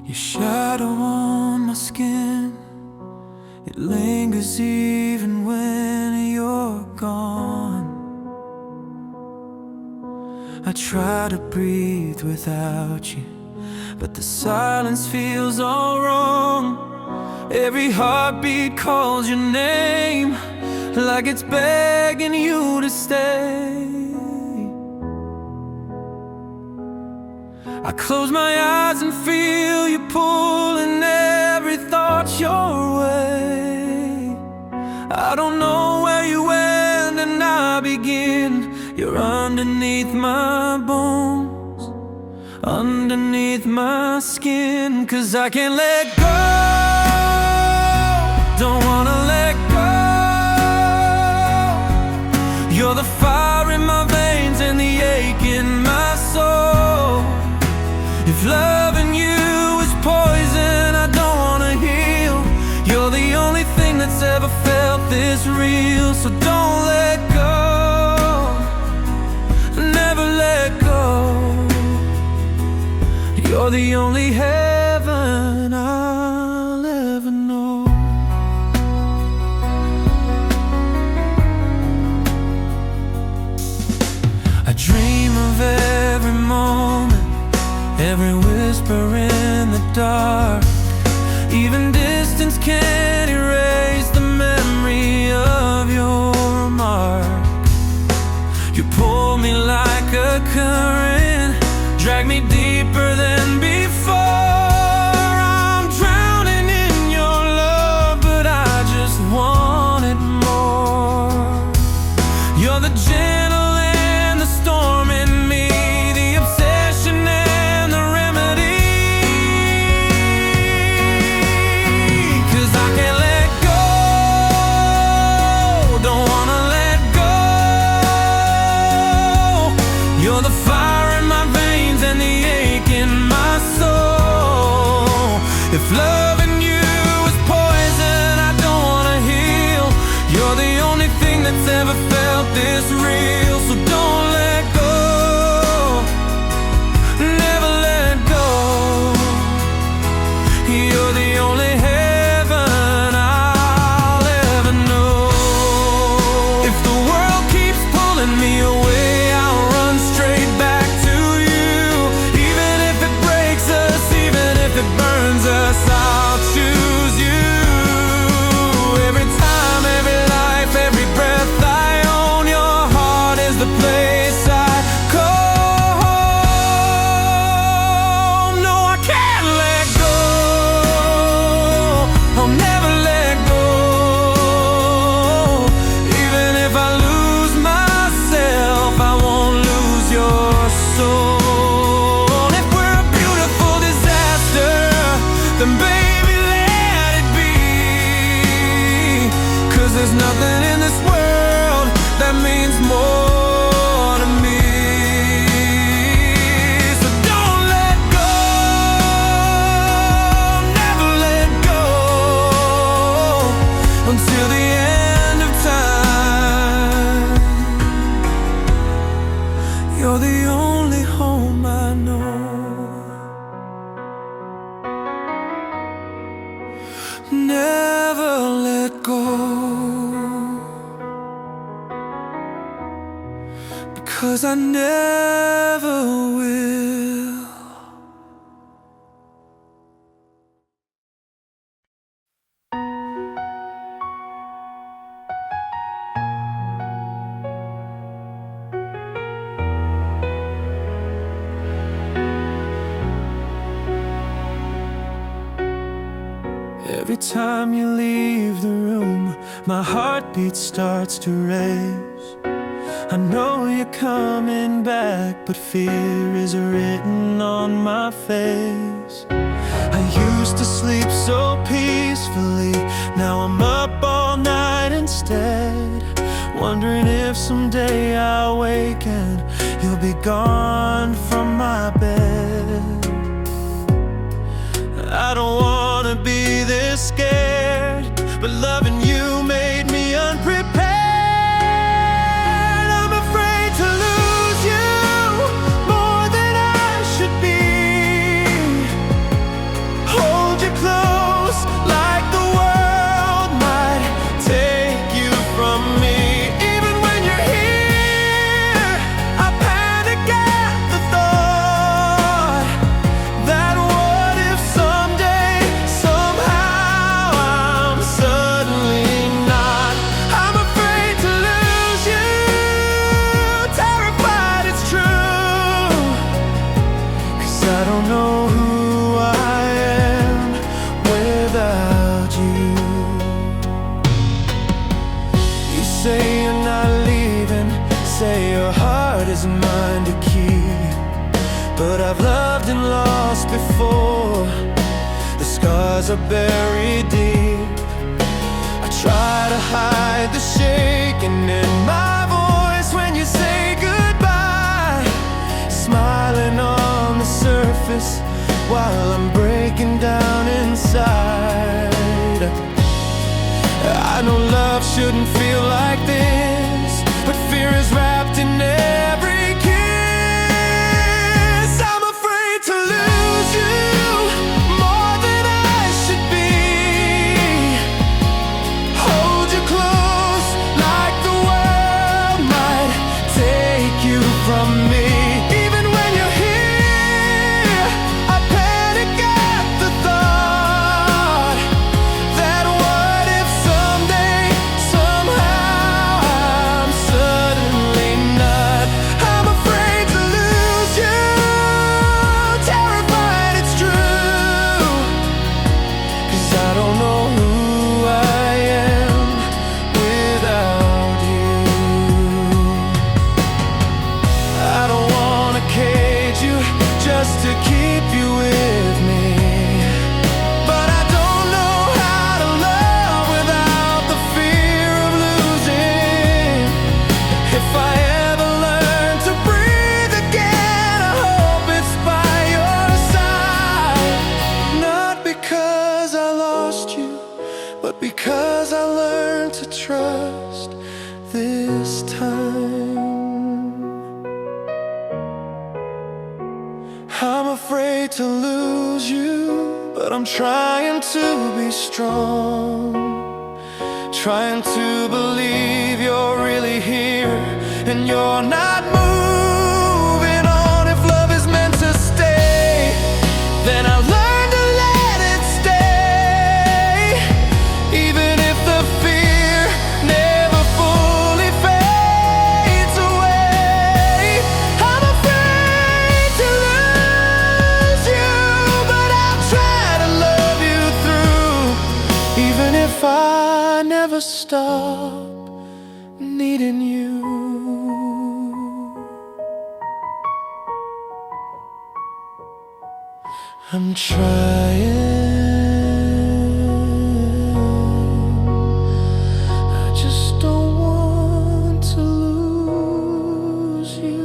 Your shadow on my skin, it lingers even when you're gone. I try to breathe without you, but the silence feels all wrong. Every heartbeat calls your name, like it's begging you to stay. I close my eyes and feel you pulling every thought your way. I don't know where you end and I begin. You're underneath my bones, underneath my skin. 'Cause I can't let go, don't wanna let go. You're the fire in my veins and the ache in my soul. If loving you is poison, I don't wanna heal. You're the only thing that's ever felt this real. So don't let go, never let go. You're the only heaven I'll ever know. every whisper in the dark. Even distance can't erase the memory of your mark. You pull me like a current, drag me deeper than before. I'm drowning in your love, but I just want it more. You're the gentle and the storm in me, the obsession and the remedy. 'Cause I can't let go, don't wanna let go. You're the fire in my veins and the ache in my soul. If loving you is poison, I don't wanna heal. You're the only thing that's ever felt this real. So don't let go, never let go. You're the only heaven I'll ever know. If the world keeps pulling me away, I'll run straight back to you. Even if it breaks us, even if it burns us, I'll choose you. Every time, every life, every breath I own, your heart is the place I call. No, I can't let go, I'll never let go. Even if I lose myself, I won't lose your soul. If we're a beautiful disaster, then baby let it be. 'Cause there's nothing in this world that means more to me. So don't let go, never let go, until the end of time. You're the only home I know. Never let go, because I never will. Every time you leave the room, my heartbeat starts to race. I know you're coming back, but fear is written on my face. I used to sleep so peacefully, now I'm up all night instead, wondering if someday I'll wake and you'll be gone from my bed. I don't wanna be this scared, but loving you made me unprepared. I'm afraid to lose you more than I should be. Hold you close like the world might take you from me. Even when you're here, I panic at the thought that what if someday, somehow I'm suddenly not. I'm afraid to lose you, terrified it's true. 'Cause I don't know who I am without you. You say you're not leaving, say your heart is mine to keep. But I've loved and lost before, the scars are buried deep. I try to hide the shaking in my voice when you say goodbye, smiling on the surface while I'm breaking down inside. I know love shouldn't feel like this, but fear is wrapped in every kiss. I'm afraid to lose you more than I should be. Hold you close like the world might take you from me. Even when you're here, this time. I'm afraid to lose you, but I'm trying to be strong, trying to believe you're really here and you're not moving on. If love is meant to stay, then I learned to let it stay, even if the fear never fully fades away. I'm afraid to lose you, but I'll try to love you through, even if I never stop needing you. I'm trying, I just don't want to lose you.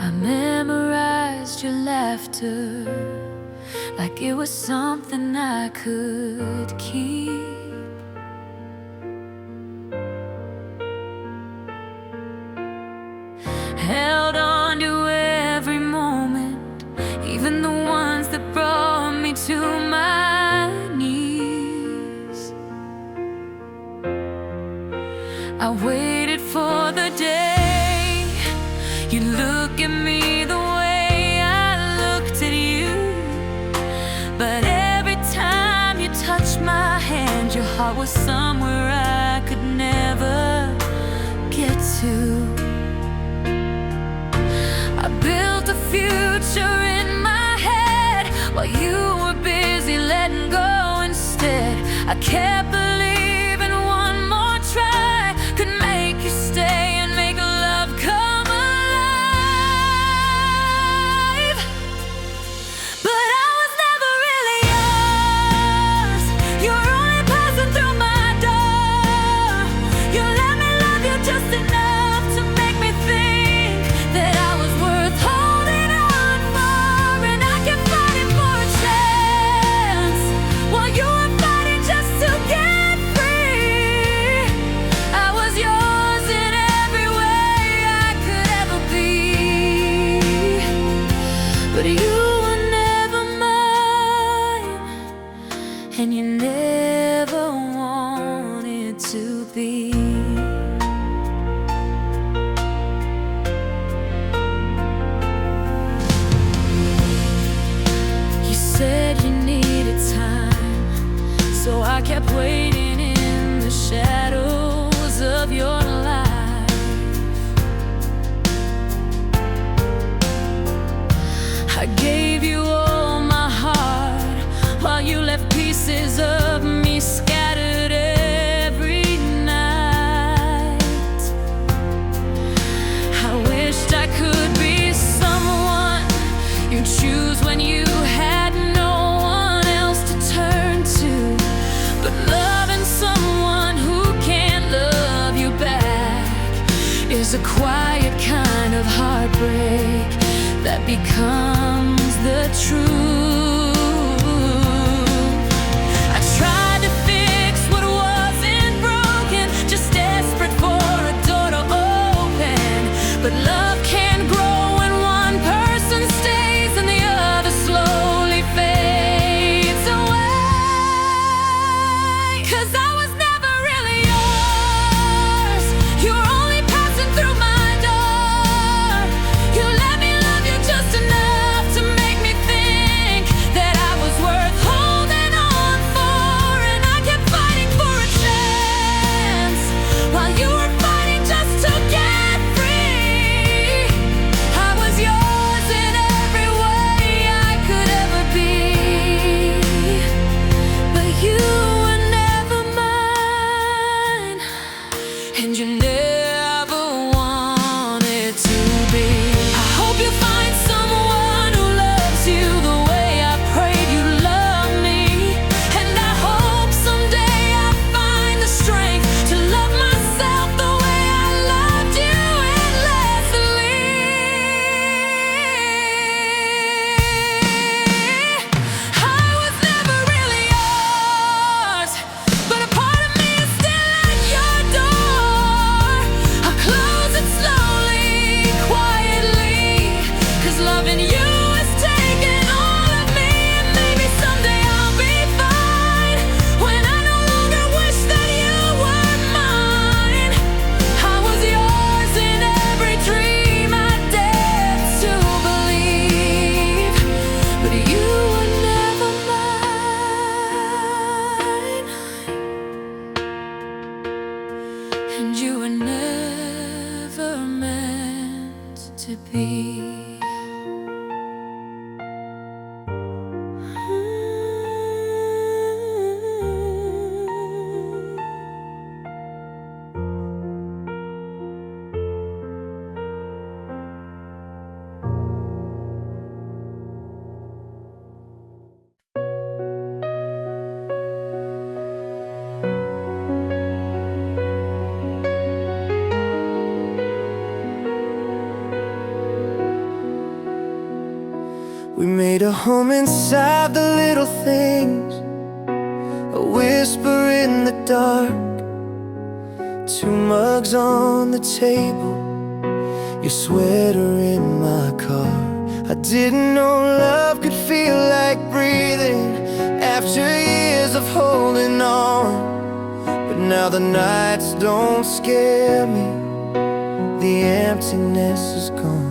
I memorized your laughter like it was something I could keep. Held on to every moment, even the ones that brought me to my knees. I waited for the day you look at me the way I looked at you. But every time you touched my hand, your heart was somewhere I could never get to. I built a future in my head while you were busy letting go instead. I kept believing one more try could make you stay and make love come alive. But I was never really yours. You were only passing through my door. You let me love you just enough to make me think that I was worth holding on for. And I kept fighting for a chance while you were fighting just to get free. I was yours in every way I could ever be, but you were never mine, and you never wanted to be. You said you needed time, so I kept waiting in the shadows of your life. I gave you all my heart while you left pieces of me scattered every night. I wished I could be someone you choose when you had no one else to turn to. But loving someone who can't love you back is a quiet kind of heartbreak that becomes the truth. I tried to fix what wasn't broken, just desperate for a door to open. But love can't grow when one person stays and the other slowly fades away. 'Cause I was never really yours. You were only passing through my door. You let me love you just enough to make me think We made a home inside the little things, a whisper in the dark, 2 mugs on the table, your sweater in my car. I didn't know love could feel like breathing after years of holding on. But now the nights don't scare me, the emptiness is gone.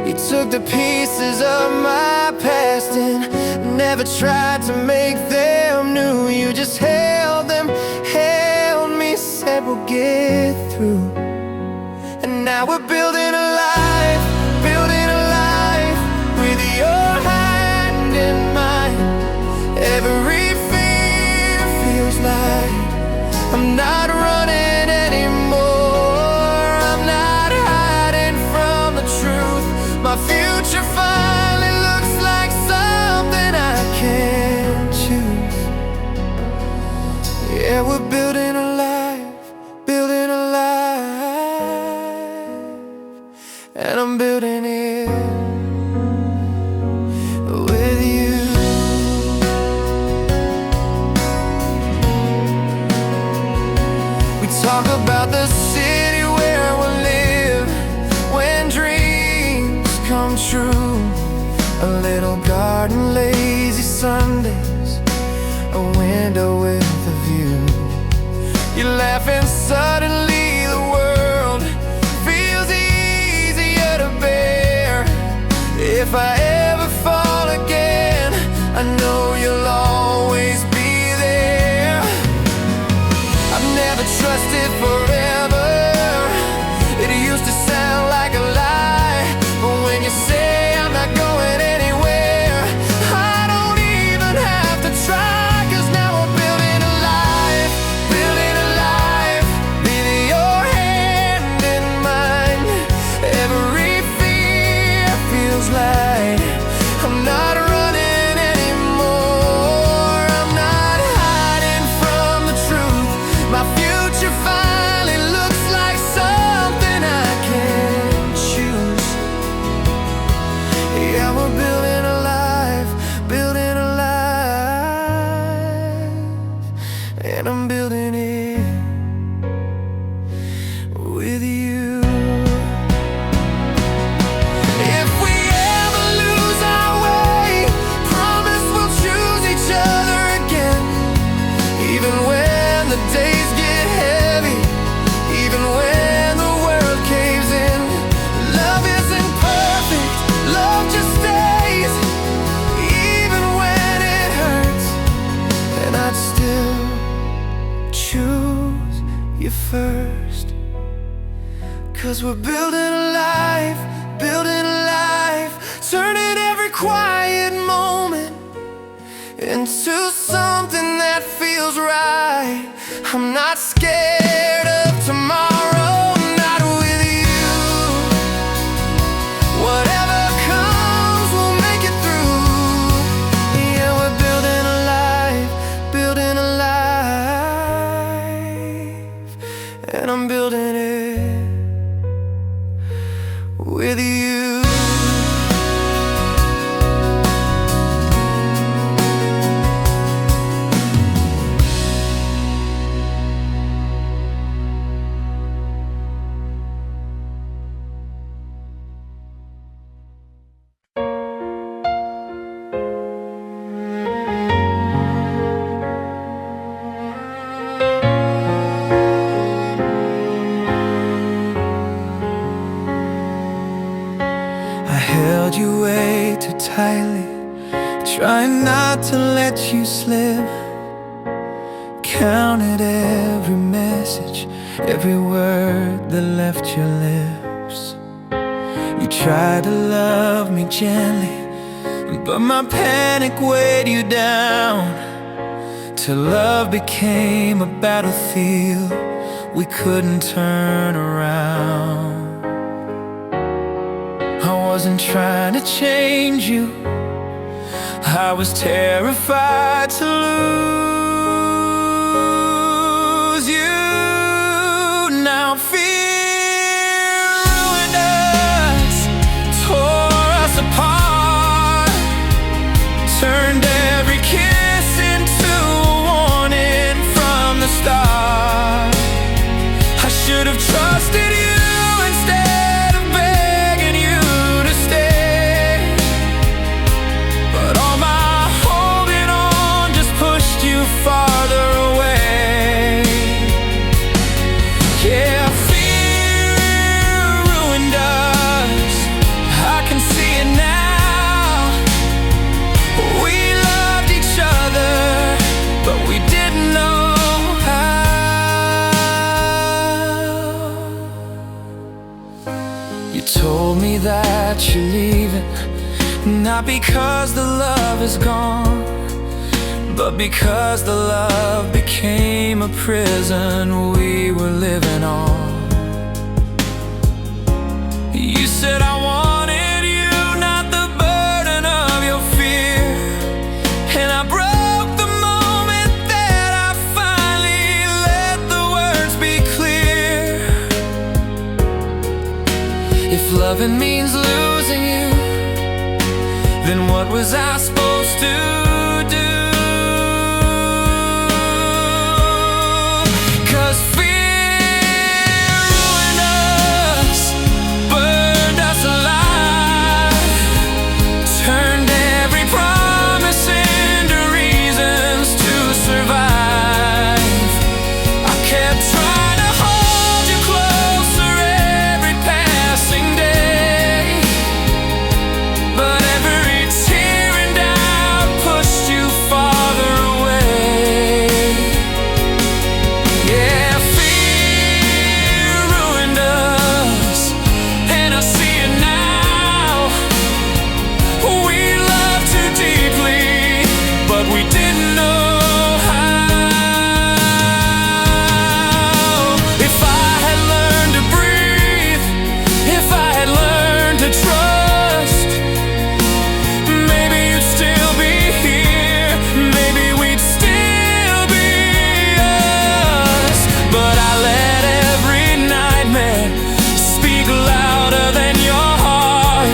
You took the pieces of my past and never tried to make them new. You just held them, held me, said we'll get through. And now we're building a life, building a life with your hand in mine. Every fear feels like I'm not running anymore. I'm not hiding from the truth. My future finally looks like something I can't choose. Yeah, we're building a life, building a life, and I'm building it with you. We talk about the city where we'll live when dreams come true. A little garden, lazy Sundays, a window with a view. You laugh and suddenly the world feels easier to bear. If I ever fall again, I know you'll always be there. I've never trusted forever. It used to sound like a lie, but when you say I'm not going anywhere, I don't even have to try. 'Cause now we're building a life, building a life with your hand in mine. Every fear feels like I'm not running anymore. I'm not hiding from the truth. My future finally looks like something I can't choose. Yeah, we're building a life, building a life, and I'm building it with you. If we ever lose our way, promise we'll choose each other again. Even when the days get heavy, even when the world caves in. Love isn't perfect, love just stays, even when it hurts. And I'd still choose you first. 'Cause we're building a life, building a life, turning every quiet moment into something that feels right. I'm not scared of tomorrow, not with you. Whatever comes, we'll make it through. Yeah, we're building a life, building a life, and I'm building it with you. I held you way too tightly, trying not to let you slip. Counted every message, every word that left your lips. You tried to love me gently, but my panic weighed you down, till love became a battlefield we couldn't turn around. I wasn't trying to change you, I was terrified to lose you. Now fear ruined us, tore us apart. Not because the love is gone, but because the love became a prison we were living on. You said I wanted you, not the burden of your fear, and I broke the moment that I finally let the words be clear. If loving means losing you, then what was I supposed to do? 'Cause fear ruined us, burned us alive, turned every promise into reasons to survive. I kept trying to hold you closer every passing day, but every tear and doubt pushed you farther away. Yeah, fear ruined us, and I see it now. We loved too deeply, but we didn't know how. If I had learned to breathe, if I had learned to trust, maybe you'd still be here, maybe we'd still be us. But I let every nightmare speak louder than your heart,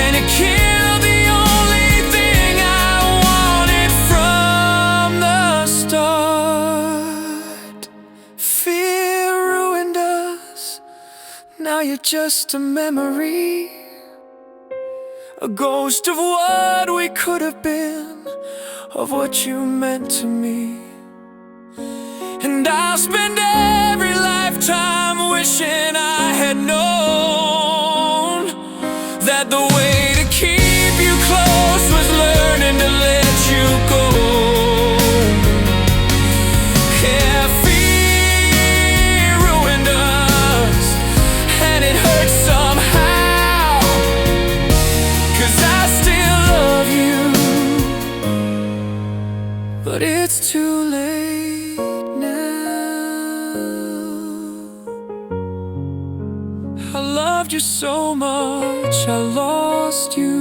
and it killed the only thing I wanted from the start. Fear ruined us, now you're just a memory, a ghost of what we could have been, of what you meant to me. And I'll spend every lifetime wishing I had known that the way to keep you close was learning to let you go. Yeah, fear ruined us, and it hurts somehow, 'cause I still love you, but it's too late now. I loved you so much, I lost you.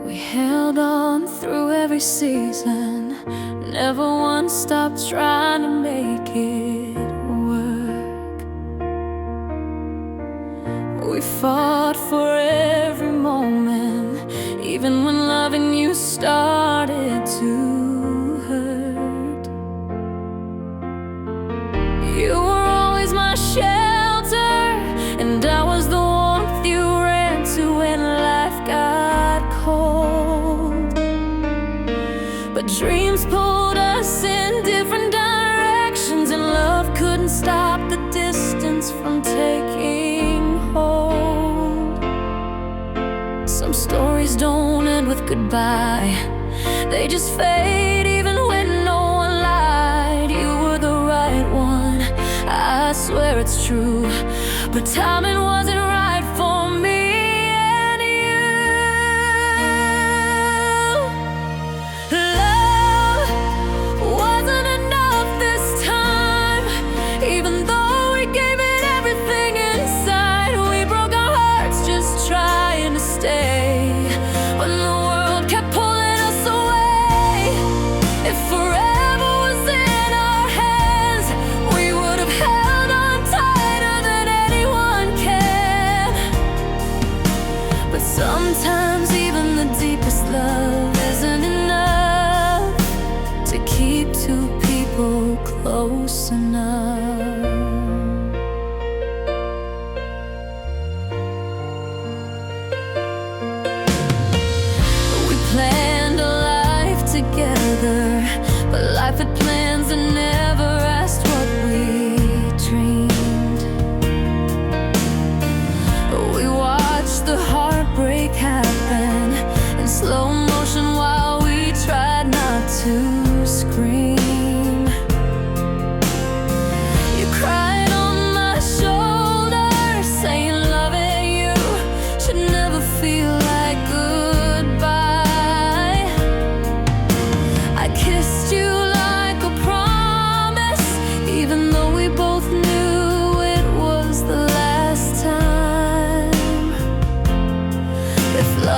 We held on through every season, never once stopped trying to make it work. We fought for every moment, even when loving you started to hurt. You were always my shelter, and I was the warmth you ran to when life got cold. But dreams pulled us in different directions, and love couldn't stop the distance from taking hold. Some stories don't end with goodbye, they just fade even when no one lied. You were the right one, I swear it's true, but timing wasn't right for me and you. Love wasn't enough this time, even though we gave it everything inside. We broke our hearts just trying to stay, when the world kept pulling us away. If forever was in our hands, we would have held on tighter than anyone can.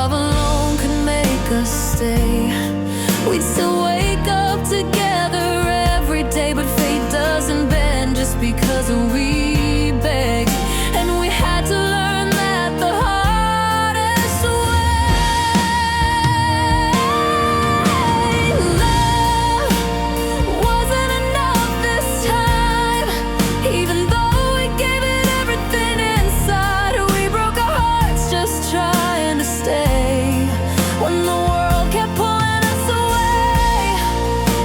love alone could make us stay. We'd still wake up together every day, but fate doesn't bend just because we beg. And we had to learn that the hardest way. Love wasn't enough this time, even though we gave it everything inside. We broke our hearts just trying to stay. When the world kept pulling us away,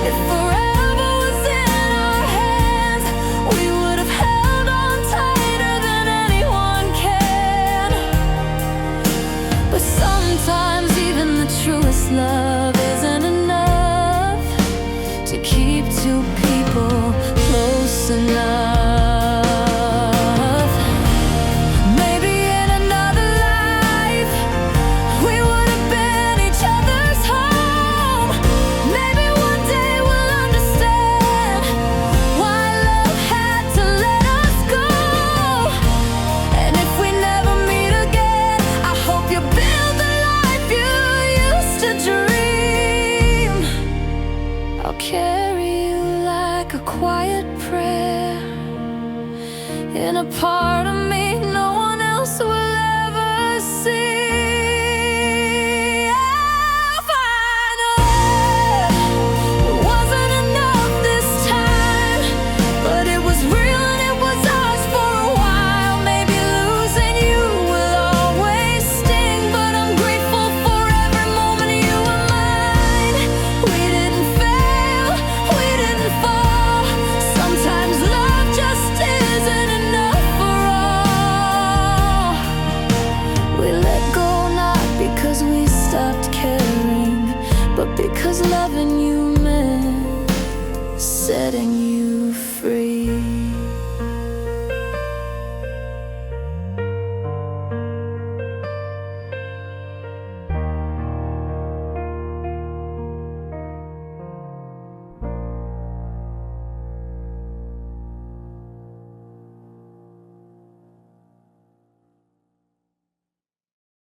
if forever was in our hands, we would have held on tighter than anyone can. But sometimes even the truest love